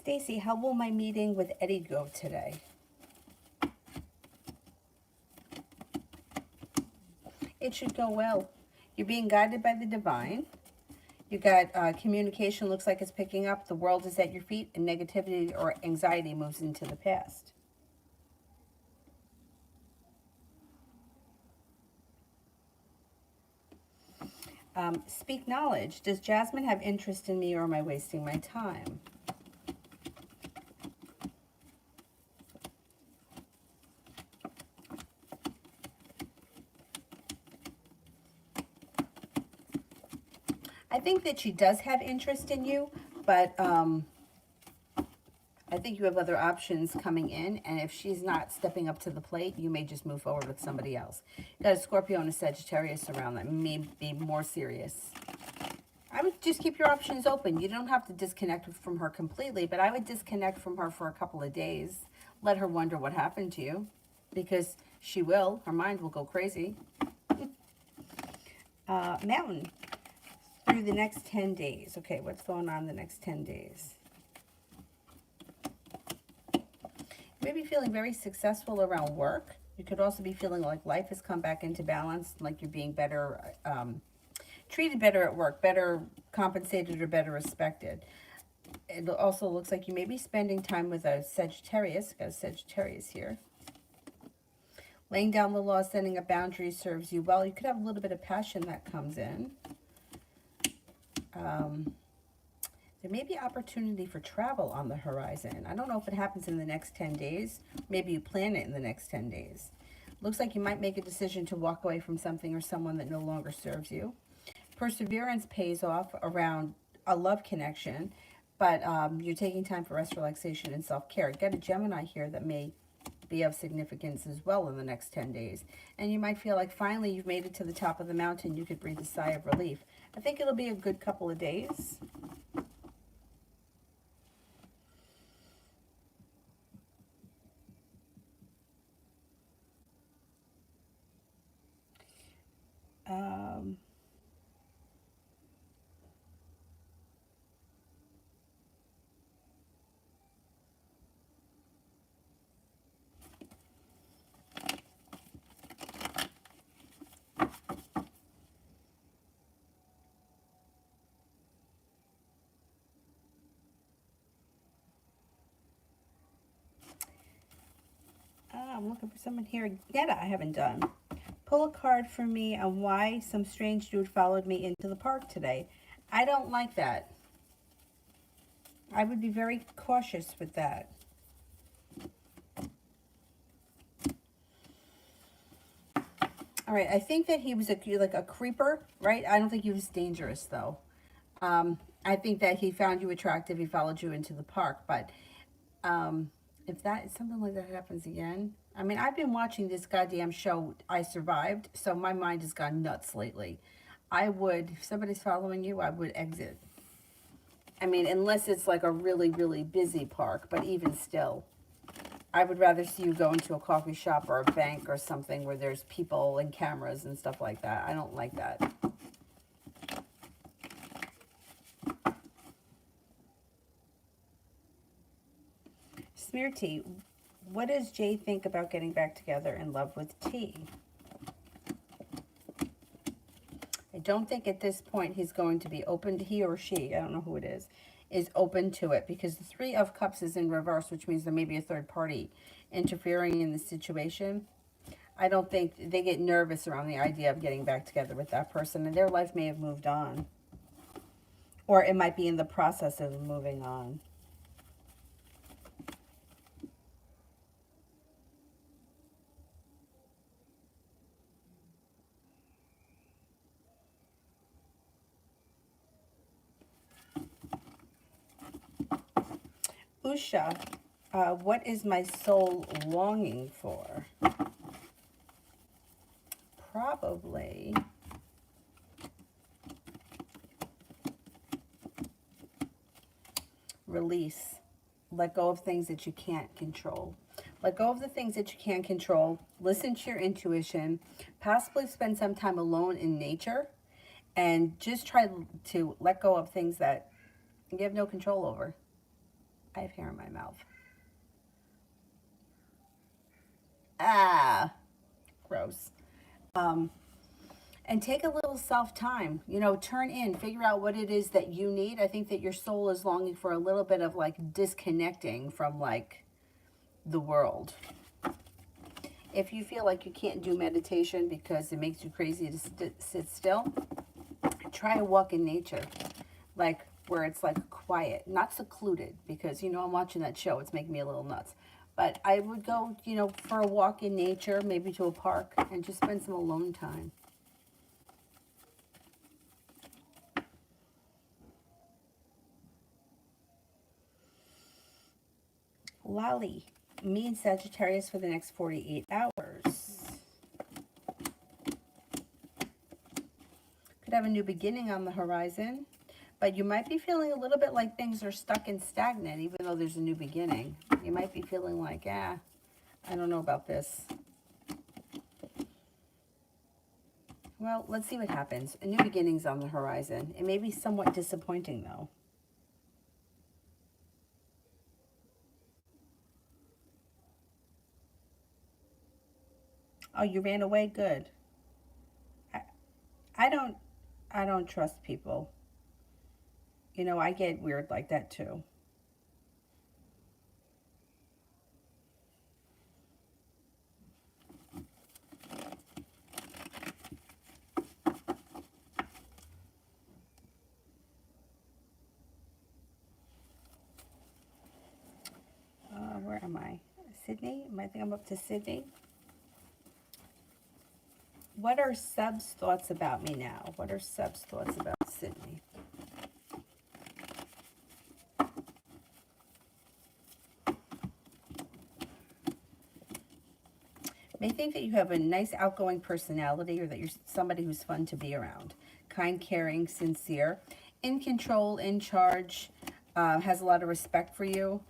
Stacy, how will my meeting with Eddie go today? It should go well. You're being guided by the divine. You got communication looks like it's picking up. The world is at your feet, and negativity or anxiety moves into the past. Speak knowledge. Does Jasmine have interest in me, or am I wasting my time? I think that she does have interest in you, but I think you have other options coming in, and if she's not stepping up to the plate, you may just move forward with somebody else. You got a Scorpio and a Sagittarius around that may be more serious. I would just keep your options open. You don't have to disconnect from her completely, but I would disconnect from her for a couple of days. Let her wonder what happened to you, because she will. Her mind will go crazy. Mountain. Through the next 10 days. Okay, what's going on the next 10 days? You may be feeling very successful around work. You could also be feeling like life has come back into balance, like you're being better, treated better at work, better compensated or better respected. It also looks like you may be spending time with a Sagittarius. Got a Sagittarius here. Laying down the law, setting up boundaries serves you well. You could have a little bit of passion that comes in. There may be opportunity for travel on the horizon. I don't know if it happens in the next 10 days. Maybe you plan it in the next 10 days. Looks like you might make a decision to walk away from something or someone that no longer serves you. Perseverance pays off around a love connection, but you're taking time for rest, relaxation, and self-care. Got a Gemini here that may be of significance as well in the next 10 days. And you might feel like finally you've made it to the top of the mountain. You could breathe a sigh of relief. I think it'll be a good couple of days. I'm looking for someone here. Yet I haven't done. Pull a card for me on why some strange dude followed me into the park today. I don't like that. I would be very cautious with that. All right, I think that he was like a creeper, right? I don't think he was dangerous, though. I think that he found you attractive. He followed you into the park, but if something like that happens again, I mean, I've been watching this goddamn show, I Survived, so my mind has gone nuts lately. If somebody's following you, I would exit. I mean, unless it's like a really, really busy park, but even still, I would rather see you go into a coffee shop or a bank or something where there's people and cameras and stuff like that. I don't like that. Smear T, what does Jay think about getting back together in love with T? I don't think at this point he's going to be open to, he or she, I don't know who it is open to it, because the Three of Cups is in reverse, which means there may be a third party interfering in the situation. I don't think they get nervous around the idea of getting back together with that person, and their life may have moved on. Or it might be in the process of moving on. Usha, what is my soul longing for? Probably release. Let go of things that you can't control. Let go of the things that you can't control. Listen to your intuition. Possibly spend some time alone in nature. And just try to let go of things that you have no control over. I have hair in my mouth. Ah, gross. And take a little self-time, you know, turn in, figure out what it is that you need. I think that your soul is longing for a little bit of like disconnecting from like the world. If you feel like you can't do meditation because it makes you crazy to sit still, try a walk in nature, like where it's like quiet, not secluded, because, you know, I'm watching that show. It's making me a little nuts. But I would go, you know, for a walk in nature, maybe to a park, and just spend some alone time. Lolly, me and Sagittarius for the next 48 hours. Could have a new beginning on the horizon, but you might be feeling a little bit like things are stuck and stagnant, even though there's a new beginning. You might be feeling like, I don't know about this. Well, let's see what happens. A new beginning's on the horizon. It may be somewhat disappointing, though. Oh, you ran away? Good. I, I don't I don't trust people. You know, I get weird like that too. Where am I? Sydney? I think I'm up to Sydney. What are Sub's thoughts about me now? What are Sub's thoughts about Sydney? May think that you have a nice outgoing personality, or that you're somebody who's fun to be around. Kind, caring, sincere, in control, in charge, has a lot of respect for you.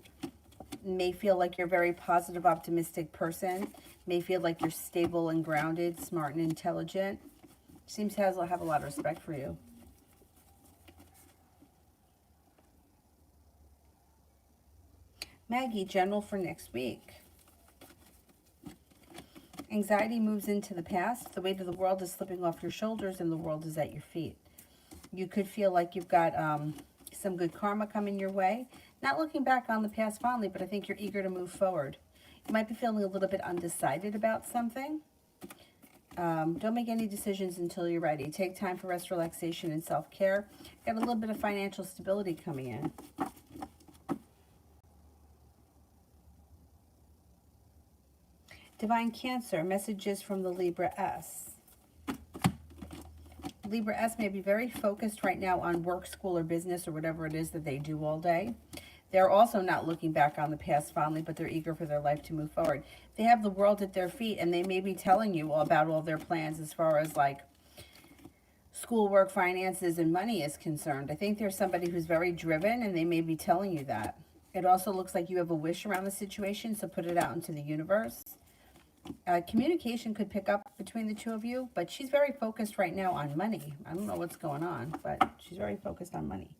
May feel like you're a very positive, optimistic person. May feel like you're stable and grounded, smart and intelligent. Seems to have a lot of respect for you. Maggie, general for next week. Anxiety moves into the past. The weight of the world is slipping off your shoulders and the world is at your feet. You could feel like you've got some good karma coming your way. Not looking back on the past fondly, but I think you're eager to move forward. You might be feeling a little bit undecided about something. Don't make any decisions until you're ready. Take time for rest, relaxation, and self-care. Got a little bit of financial stability coming in. Divine Cancer, messages from the Libra S. Libra S may be very focused right now on work, school, or business, or whatever it is that they do all day. They're also not looking back on the past fondly, but they're eager for their life to move forward. They have the world at their feet, and they may be telling you all about all their plans as far as like schoolwork, finances, and money is concerned. I think there's somebody who's very driven, and they may be telling you that. It also looks like you have a wish around the situation, so put it out into the universe. Communication could pick up between the two of you, but she's very focused right now on money. I don't know what's going on, but she's very focused on money.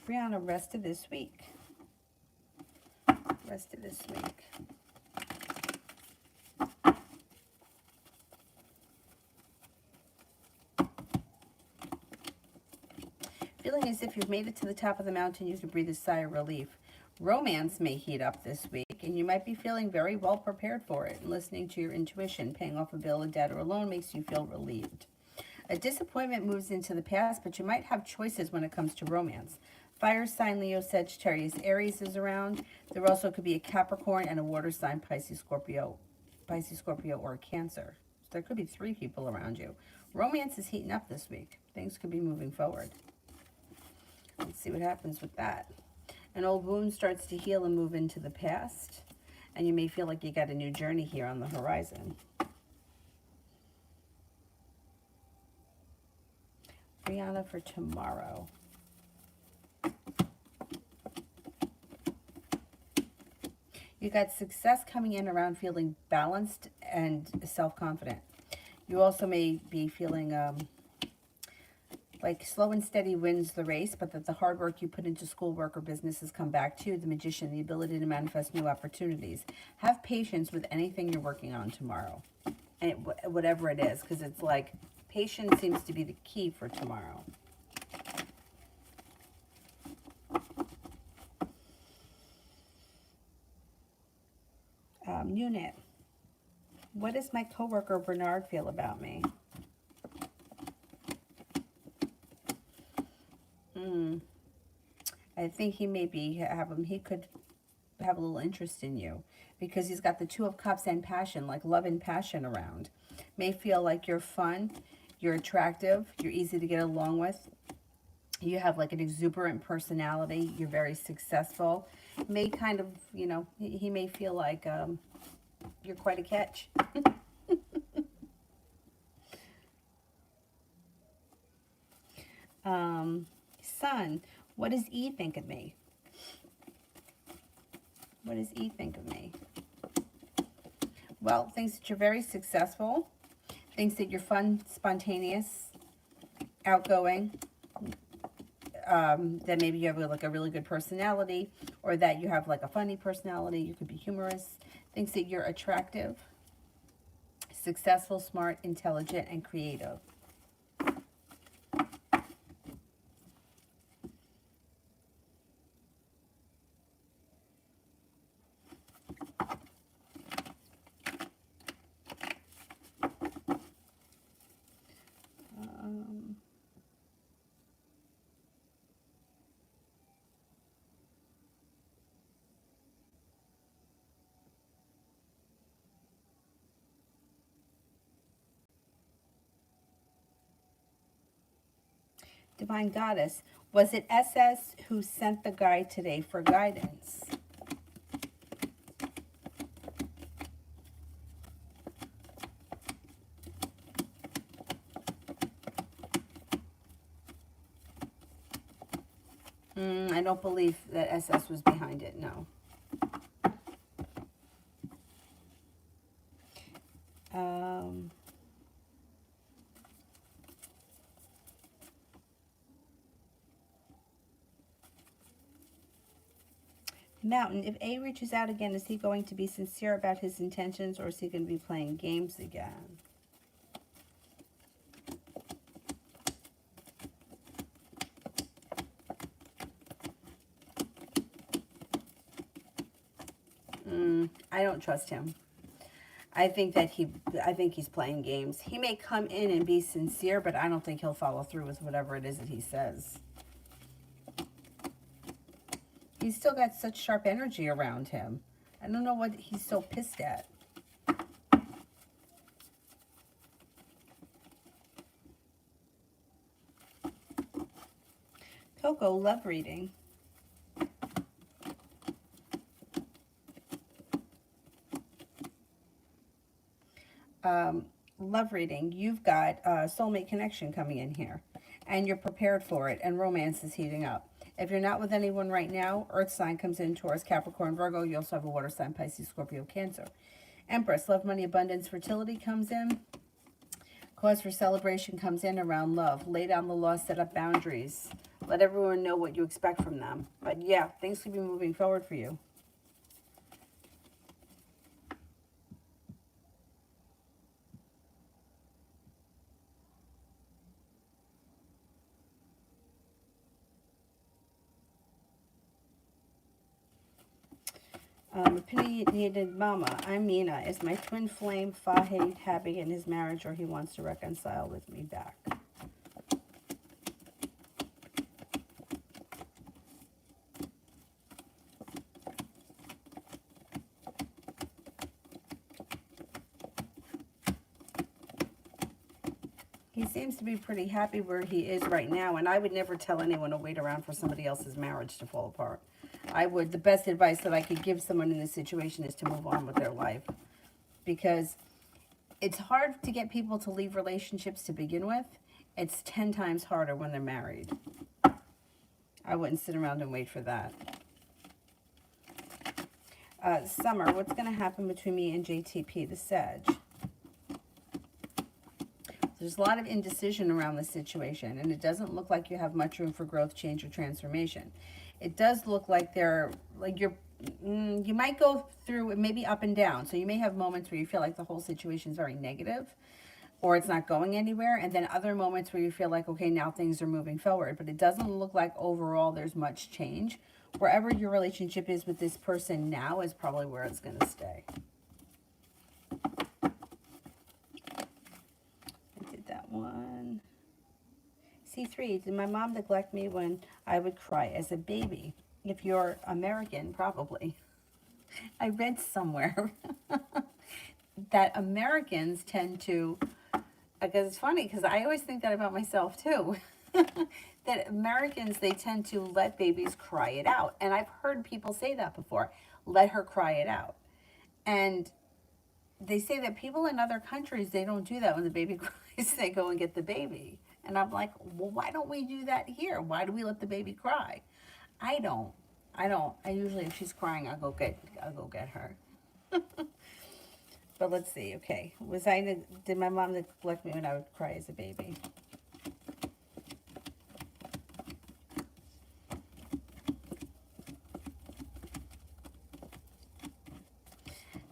Brianna, rest of this week. Rest of this week. Feeling as if you've made it to the top of the mountain, you can breathe a sigh of relief. Romance may heat up this week, and you might be feeling very well prepared for it. And listening to your intuition, paying off a bill, a debt, or a loan makes you feel relieved. A disappointment moves into the past, but you might have choices when it comes to romance. Fire sign, Leo, Sagittarius, Aries is around. There also could be a Capricorn and a water sign, Pisces, Scorpio, or Cancer. So there could be 3 people around you. Romance is heating up this week. Things could be moving forward. Let's see what happens with that. An old wound starts to heal and move into the past, and you may feel like you got a new journey here on the horizon. Brianna, for tomorrow. You got success coming in around feeling balanced and self-confident. You also may be feeling Like slow and steady wins the race, but that the hard work you put into schoolwork or business has come back to you. The Magician, the ability to manifest new opportunities. Have patience with anything you're working on tomorrow, and whatever it is, because it's like patience seems to be the key for tomorrow. Unit. What does my coworker Bernard feel about me? I think he may be he could have a little interest in you because he's got the Two of Cups and passion, like love and passion around. May feel like you're fun, you're attractive, you're easy to get along with. You have like an exuberant personality. You're very successful. May kind of, you know, he may feel like you're quite a catch. Sun, what does E think of me? What does E think of me? Well, thinks that you're very successful. Thinks that you're fun, spontaneous, outgoing. That maybe you have like a really good personality, or that you have like a funny personality. You could be humorous. Thinks that you're attractive, successful, smart, intelligent, and creative. Divine Goddess, was it SS who sent the guy today for guidance? I don't believe that SS was behind it, no. Mountain, if A reaches out again, is he going to be sincere about his intentions, or is he going to be playing games again? I don't trust him. I think he's playing games. He may come in and be sincere, but I don't think he'll follow through with whatever it is that he says. He's still got such sharp energy around him. I don't know what he's so pissed at. Coco, love reading. Love reading. You've got a soulmate connection coming in here, and you're prepared for it, and romance is heating up. If you're not with anyone right now, Earth sign comes in, Taurus, Capricorn, Virgo. You also have a water sign, Pisces, Scorpio, Cancer. Empress, love, money, abundance, fertility comes in. Cause for celebration comes in around love. Lay down the law, set up boundaries. Let everyone know what you expect from them. But yeah, things could be moving forward for you. Opinionated Mama, I'm Mina. Is my twin flame Fahid happy in his marriage, or he wants to reconcile with me back? He seems to be pretty happy where he is right now, and I would never tell anyone to wait around for somebody else's marriage to fall apart. The best advice that I could give someone in this situation is to move on with their life. Because it's hard to get people to leave relationships to begin with. It's 10 times harder when they're married. I wouldn't sit around and wait for that. Summer, what's going to happen between me and JTP, the Sag? There's a lot of indecision around the situation, and it doesn't look like you have much room for growth, change, or transformation. It does look like you might go through it, maybe up and down. So you may have moments where you feel like the whole situation is very negative, or it's not going anywhere, and then other moments where you feel like, okay, now things are moving forward. But it doesn't look like overall there's much change. Wherever your relationship is with this person now is probably where it's going to stay. I did that one. C3, did my mom neglect me when I would cry as a baby? If you're American, probably. I read somewhere that Americans tend to, because it's funny, because I always think that about myself too, that Americans, they tend to let babies cry it out. And I've heard people say that before, let her cry it out. And they say that people in other countries, they don't do that. When the baby cries, they go and get the baby. And I'm like, well, why don't we do that here? Why do we let the baby cry? I don't. I usually, if she's crying, I'll go get her. But let's see. Okay, did my mom neglect me when I would cry as a baby?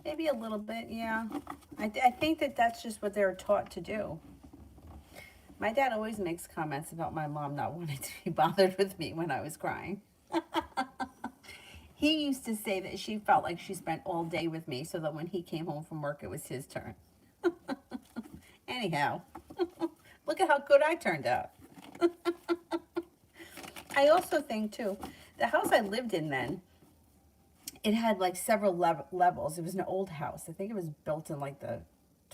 Maybe a little bit, yeah. I think that's just what they're taught to do. My dad always makes comments about my mom not wanting to be bothered with me when I was crying. He used to say that she felt like she spent all day with me so that when he came home from work, it was his turn. Anyhow, look at how good I turned out. I also think, too, the house I lived in then, it had like several levels. It was an old house. I think it was built in like the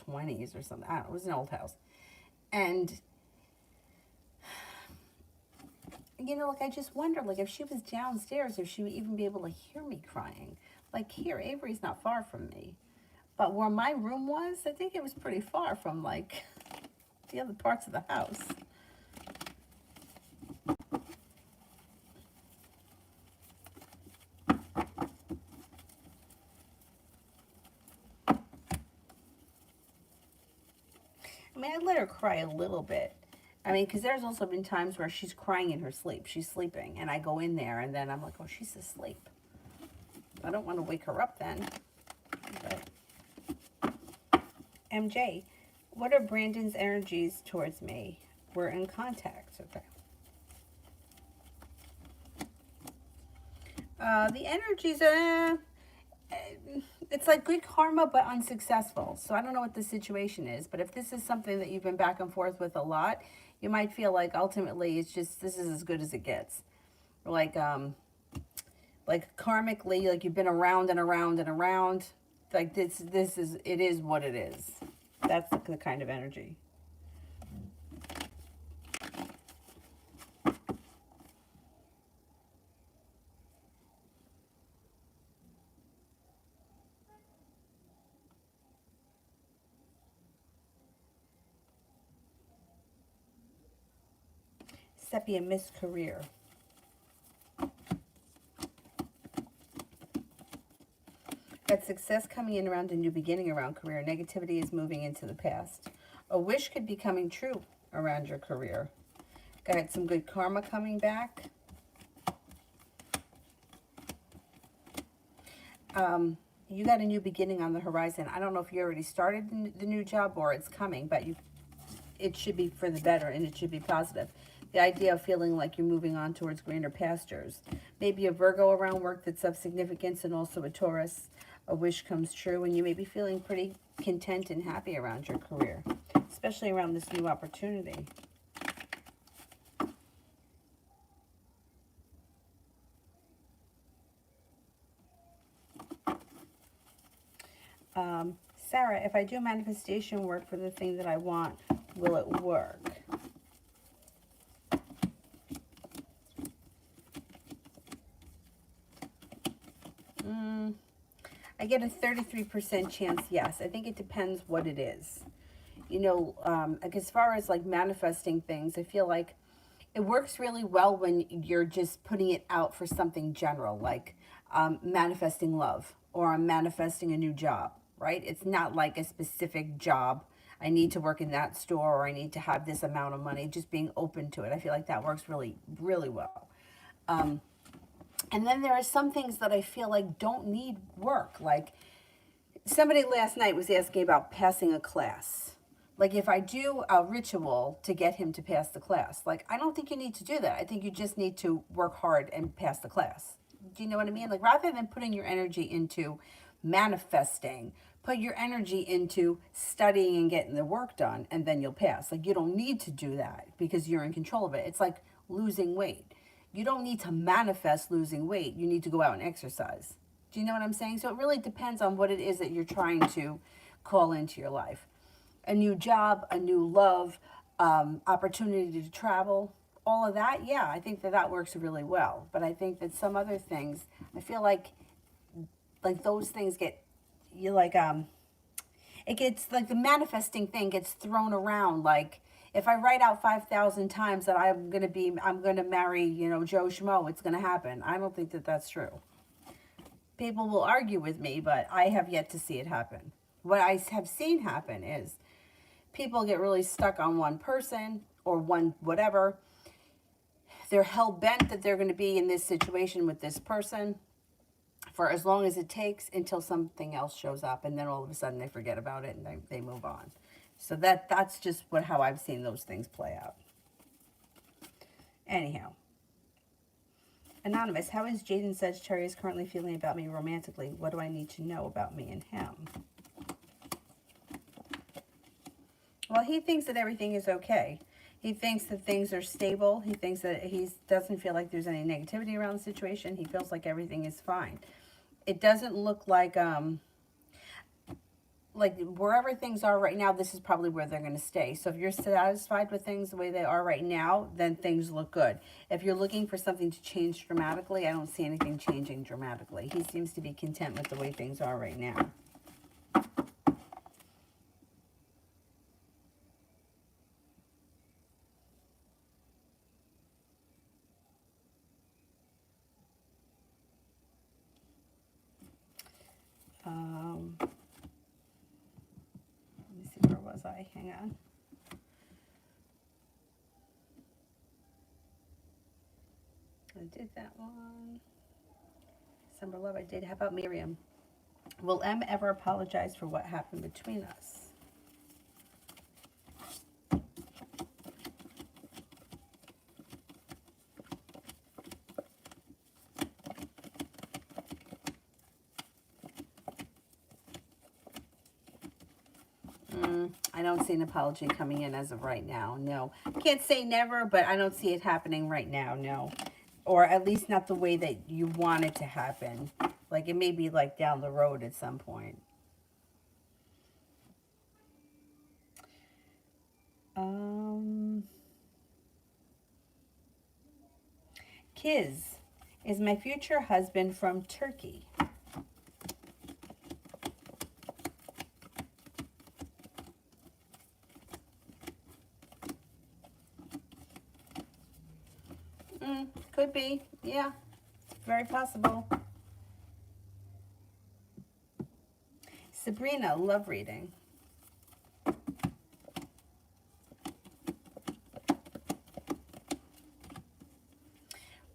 20s or something. I don't know. It was an old house. And you know, like, I just wonder, like, if she was downstairs, if she would even be able to hear me crying. Like, here, Avery's not far from me. But where my room was, I think it was pretty far from, like, the other parts of the house. I mean, I let her cry a little bit. I mean, because there's also been times where she's crying in her sleep. She's sleeping, and I go in there, and then I'm like, oh, she's asleep. I don't want to wake her up then. But MJ, what are Brandon's energies towards me? We're in contact. Okay. The energies are... it's like good karma, but unsuccessful. So I don't know what the situation is, but if this is something that you've been back and forth with a lot, you might feel like ultimately it's just, this is as good as it gets. Like karmically, like you've been around and around and around. Like it is what it is. That's the kind of energy. Sepia, Miss Career. Got success coming in around a new beginning around career. Negativity is moving into the past. A wish could be coming true around your career. Got some good karma coming back. You got a new beginning on the horizon. I don't know if you already started the new job or it's coming, but it should be for the better and it should be positive. The idea of feeling like you're moving on towards greener pastures. Maybe a Virgo around work that's of significance, and also a Taurus. A wish comes true, and you may be feeling pretty content and happy around your career, especially around this new opportunity. Sarah, if I do manifestation work for the thing that I want, will it work? I get a 33% chance yes. I think it depends what it is. You know, like as far as like manifesting things, I feel like it works really well when you're just putting it out for something general, like manifesting love or I'm manifesting a new job, right? It's not like a specific job. I need to work in that store, or I need to have this amount of money. Just being open to it. I feel like that works really, really well. And then there are some things that I feel like don't need work. Like somebody last night was asking about passing a class. Like if I do a ritual to get him to pass the class, like I don't think you need to do that. I think you just need to work hard and pass the class. Do you know what I mean? Like rather than putting your energy into manifesting, put your energy into studying and getting the work done, and then you'll pass. Like you don't need to do that because you're in control of it. It's like losing weight. You don't need to manifest losing weight. You need to go out and exercise. Do you know what I'm saying? So it really depends on what it is that you're trying to call into your life. A new job, a new love, opportunity to travel, all of that. Yeah, I think that that works really well. But I think that some other things, I feel like those things get, you like, it gets like the manifesting thing gets thrown around. Like if I write out 5,000 times that I'm going to marry, you know, Joe Schmo, it's going to happen. I don't think that that's true. People will argue with me, but I have yet to see it happen. What I have seen happen is people get really stuck on one person or one whatever. They're hell bent that they're going to be in this situation with this person for as long as it takes until something else shows up, and then all of a sudden they forget about it and they move on. So that's just how I've seen those things play out. Anyhow, Anonymous, how is Jaden Sagittarius currently feeling about me romantically? What do I need to know about me and him? Well, he thinks that everything is okay. He thinks that things are stable. He thinks that he doesn't feel like there's any negativity around the situation. He feels like everything is fine. It doesn't look like wherever things are right now, this is probably where they're going to stay. So if you're satisfied with things the way they are right now, then things look good. If you're looking for something to change dramatically, I don't see anything changing dramatically. He seems to be content with the way things are right now. Let me see, where was I? Hang on. I did that one. December love, I did. How about Miriam? Will M ever apologize for what happened between us? I don't see an apology coming in as of right now. No. I can't say never, but I don't see it happening right now. No. Or at least not the way that you want it to happen. Like it may be like down the road at some point. Kiz, is my future husband from Turkey? Could be. Yeah. Very possible. Sabrina, love reading.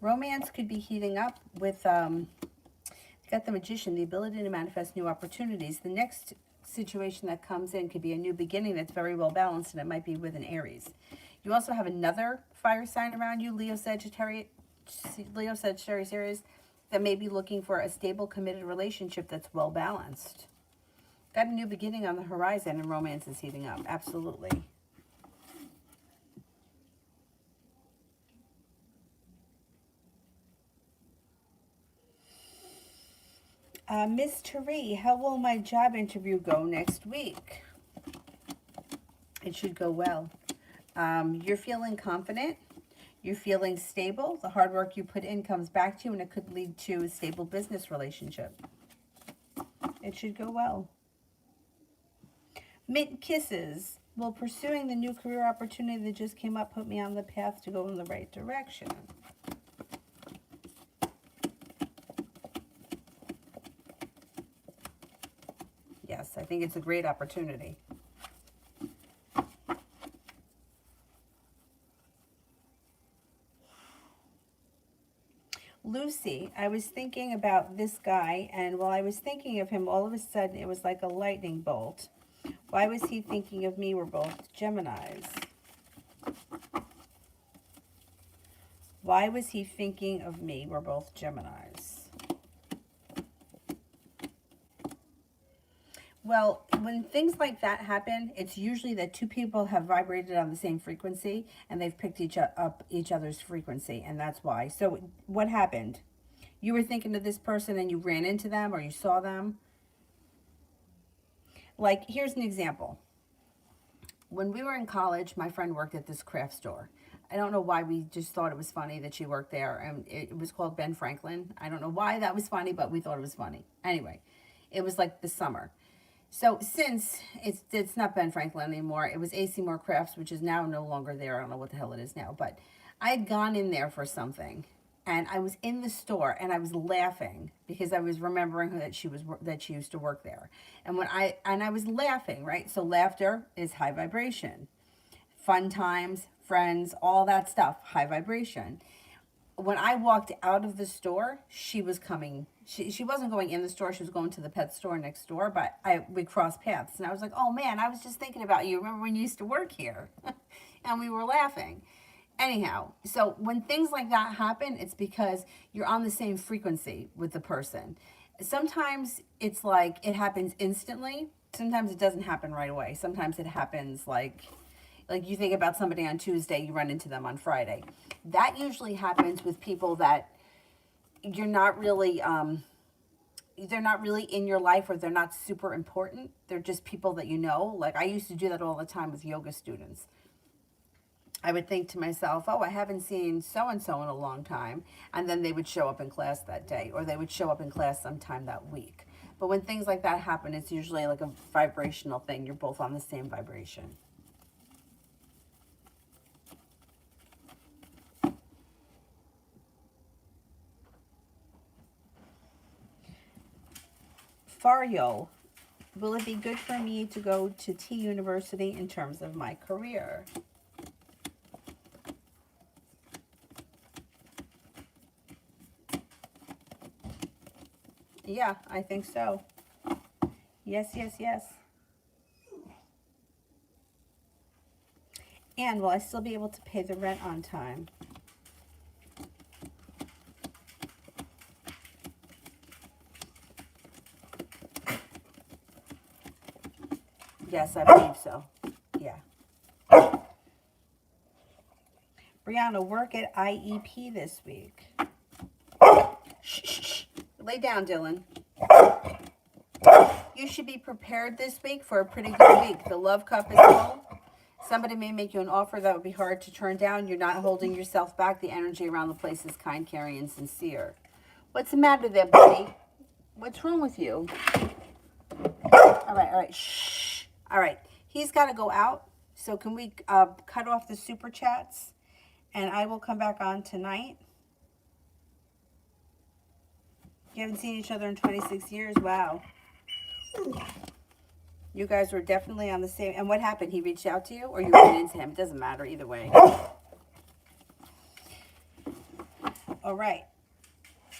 Romance could be heating up with, got the Magician, the ability to manifest new opportunities. The next situation that comes in could be a new beginning that's very well balanced, and it might be with an Aries. You also have another fire sign around you, Leo Sagittarius Aries, that may be looking for a stable, committed relationship that's well balanced. Got a new beginning on the horizon, and romance is heating up. Absolutely. Miss Therese, how will my job interview go next week? It should go well. You're feeling confident. You're feeling stable. The hard work you put in comes back to you, and it could lead to a stable business relationship. It should go well. Mint kisses. Will pursuing the new career opportunity that just came up put me on the path to go in the right direction? Yes, I think it's a great opportunity. see. I was thinking about this guy, and while I was thinking of him, all of a sudden it was like a lightning bolt. Why was he thinking of me? We're both Geminis. Why was he thinking of me? We're both Geminis. Well, when things like that happen, it's usually that two people have vibrated on the same frequency and they've picked up each other's frequency, and that's why. So what happened? You were thinking of this person and you ran into them or you saw them. Like, here's an example. When we were in college, my friend worked at this craft store. I don't know why, we just thought it was funny that she worked there, and it was called Ben Franklin. I don't know why that was funny, but we thought it was funny. Anyway, it was like the summer. So since it's not Ben Franklin anymore, it was AC Moore Crafts, which is now no longer there. I don't know what the hell it is now, but I had gone in there for something, and I was in the store and I was laughing because I was remembering that she used to work there. And I was laughing, right? So laughter is high vibration. Fun times, friends, all that stuff, high vibration. When I walked out of the store, she was coming. She wasn't going in the store. She was going to the pet store next door, but we crossed paths. And I was like, oh, man, I was just thinking about you. Remember when you used to work here? And we were laughing. Anyhow, so when things like that happen, it's because you're on the same frequency with the person. Sometimes it's like it happens instantly. Sometimes it doesn't happen right away. Sometimes it happens like you think about somebody on Tuesday, you run into them on Friday. That usually happens with people that you're not really, they're not really in your life, or they're not super important. They're just people that you know. Like, I used to do that all the time with yoga students. I would think to myself, oh, I haven't seen so-and-so in a long time. And then they would show up in class that day, or they would show up in class sometime that week. But when things like that happen, it's usually like a vibrational thing. You're both on the same vibration. Fario, will it be good for me to go to T University in terms of my career? Yeah, I think so. Yes, yes, yes. And will I still be able to pay the rent on time? Yes, I believe so. Yeah. Brianna, work at IEP this week. Shh, shh, shh. Lay down, Dylan. You should be prepared this week for a pretty good week. The love cup is full. Somebody may make you an offer that would be hard to turn down. You're not holding yourself back. The energy around the place is kind, caring, and sincere. What's the matter there, buddy? What's wrong with you? All right. Shh. All right. He's got to go out. So can we cut off the super chats? And I will come back on tonight. You haven't seen each other in 26 years. Wow. You guys were definitely on the same. And what happened? He reached out to you, or you ran into him? It doesn't matter either way. All right.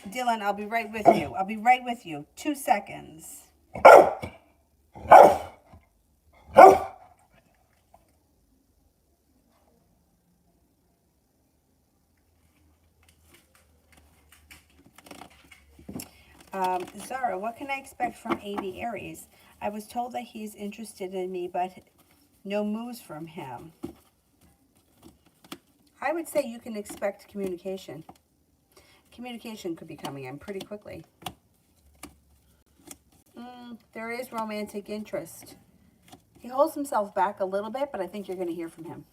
Dylan, I'll be right with you. I'll be right with you. 2 seconds. Zara, what can I expect from AB Aries? I was told that he's interested in me, but no moves from him. I would say you can expect communication. Communication could be coming in pretty quickly. There is romantic interest. He holds himself back a little bit, but I think you're going to hear from him.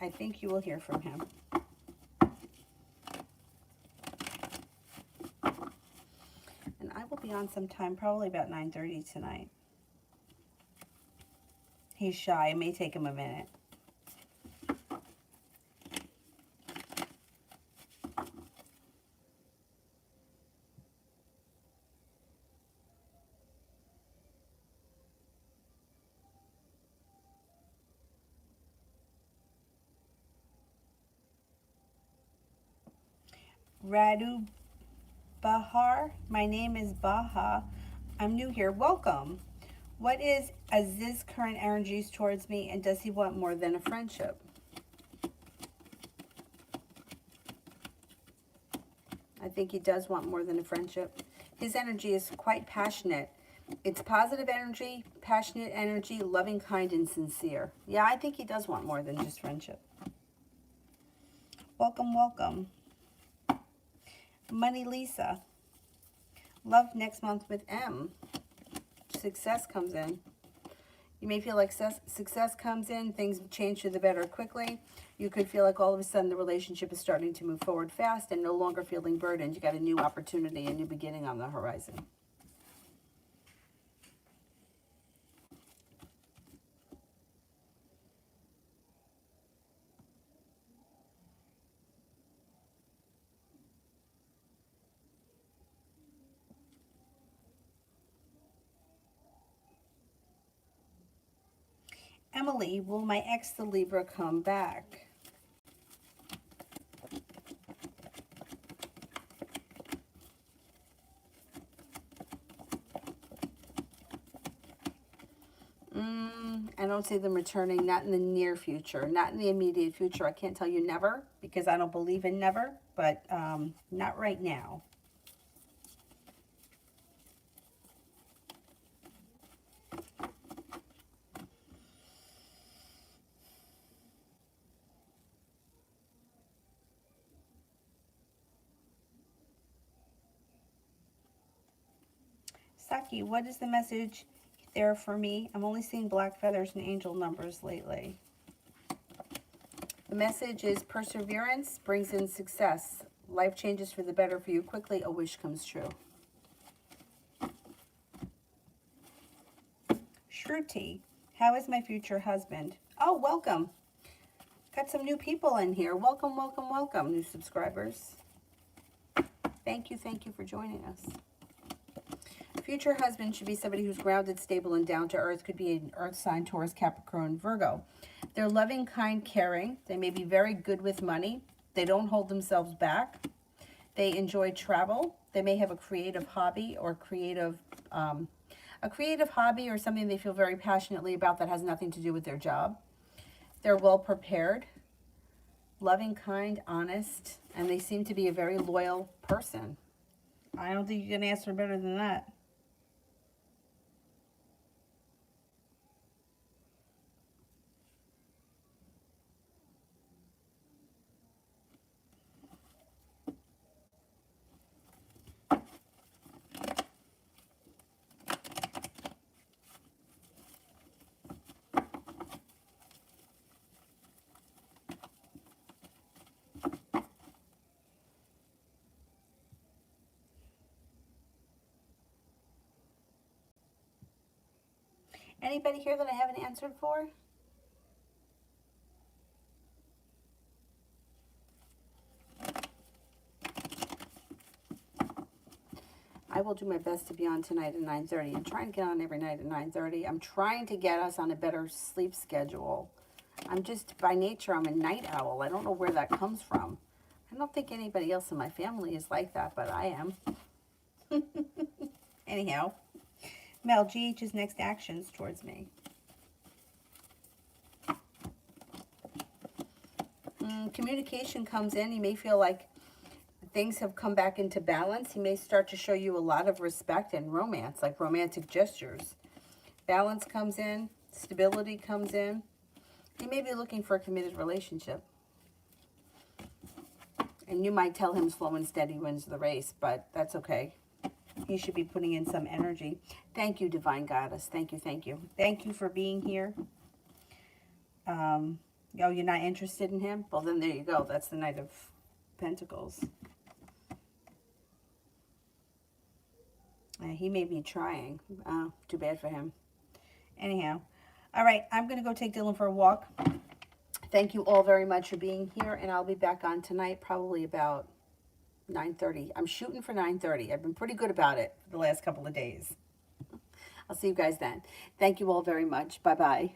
I think you will hear from him. And I will be on sometime, probably about 9:30 tonight. He's shy. It may take him a minute. Radu Bahar. My name is Baha. I'm new here. Welcome. What is Aziz's current energies towards me, and does he want more than a friendship? I think he does want more than a friendship. His energy is quite passionate. It's positive energy, passionate energy, loving, kind, and sincere. Yeah, I think he does want more than just friendship. Welcome, welcome. Money Lisa. Love next month with M. Success comes in. You may feel like success comes in, things change for the better quickly. You could feel like all of a sudden the relationship is starting to move forward fast and no longer feeling burdened. You got a new opportunity, a new beginning on the horizon. Emily, will my ex, the Libra, come back? I don't see them returning, not in the near future, not in the immediate future. I can't tell you never, because I don't believe in never, but not right now. Saki, what is the message there for me? I'm only seeing black feathers and angel numbers lately. The message is perseverance brings in success. Life changes for the better for you quickly. A wish comes true. Shruti, how is my future husband? Oh, welcome. Got some new people in here. Welcome, welcome, welcome, new subscribers. Thank you for joining us. Future husband should be somebody who's grounded, stable, and down to earth. Could be an earth sign, Taurus, Capricorn, Virgo. They're loving, kind, caring. They may be very good with money. They don't hold themselves back. They enjoy travel. They may have a creative hobby or a creative hobby or something they feel very passionately about that has nothing to do with their job. They're well prepared, loving, kind, honest, and they seem to be a very loyal person. I don't think you can ask for better than that. Anybody here that I haven't answered for? I will do my best to be on tonight at 9:30. I'm trying to get on every night at 9:30. I'm trying to get us on a better sleep schedule. I'm just, by nature, I'm a night owl. I don't know where that comes from. I don't think anybody else in my family is like that, but I am. Anyhow, Mel, GH's next actions towards me. Communication comes in. You may feel like things have come back into balance. He may start to show you a lot of respect and romance, like romantic gestures. Balance comes in. Stability comes in. He may be looking for a committed relationship. And you might tell him slow and steady wins the race, but that's okay. He should be putting in some energy. Thank you, Divine Goddess. Thank you, thank you. Thank you for being here. Oh, you're not interested in him? Well, then there you go. That's the Knight of Pentacles. He may be trying. Too bad for him. Anyhow. All right, I'm going to go take Dylan for a walk. Thank you all very much for being here, and I'll be back on tonight, probably about 9:30. I'm shooting for 9:30. I've been pretty good about it for the last couple of days. I'll see you guys then. Thank you all very much. Bye-bye.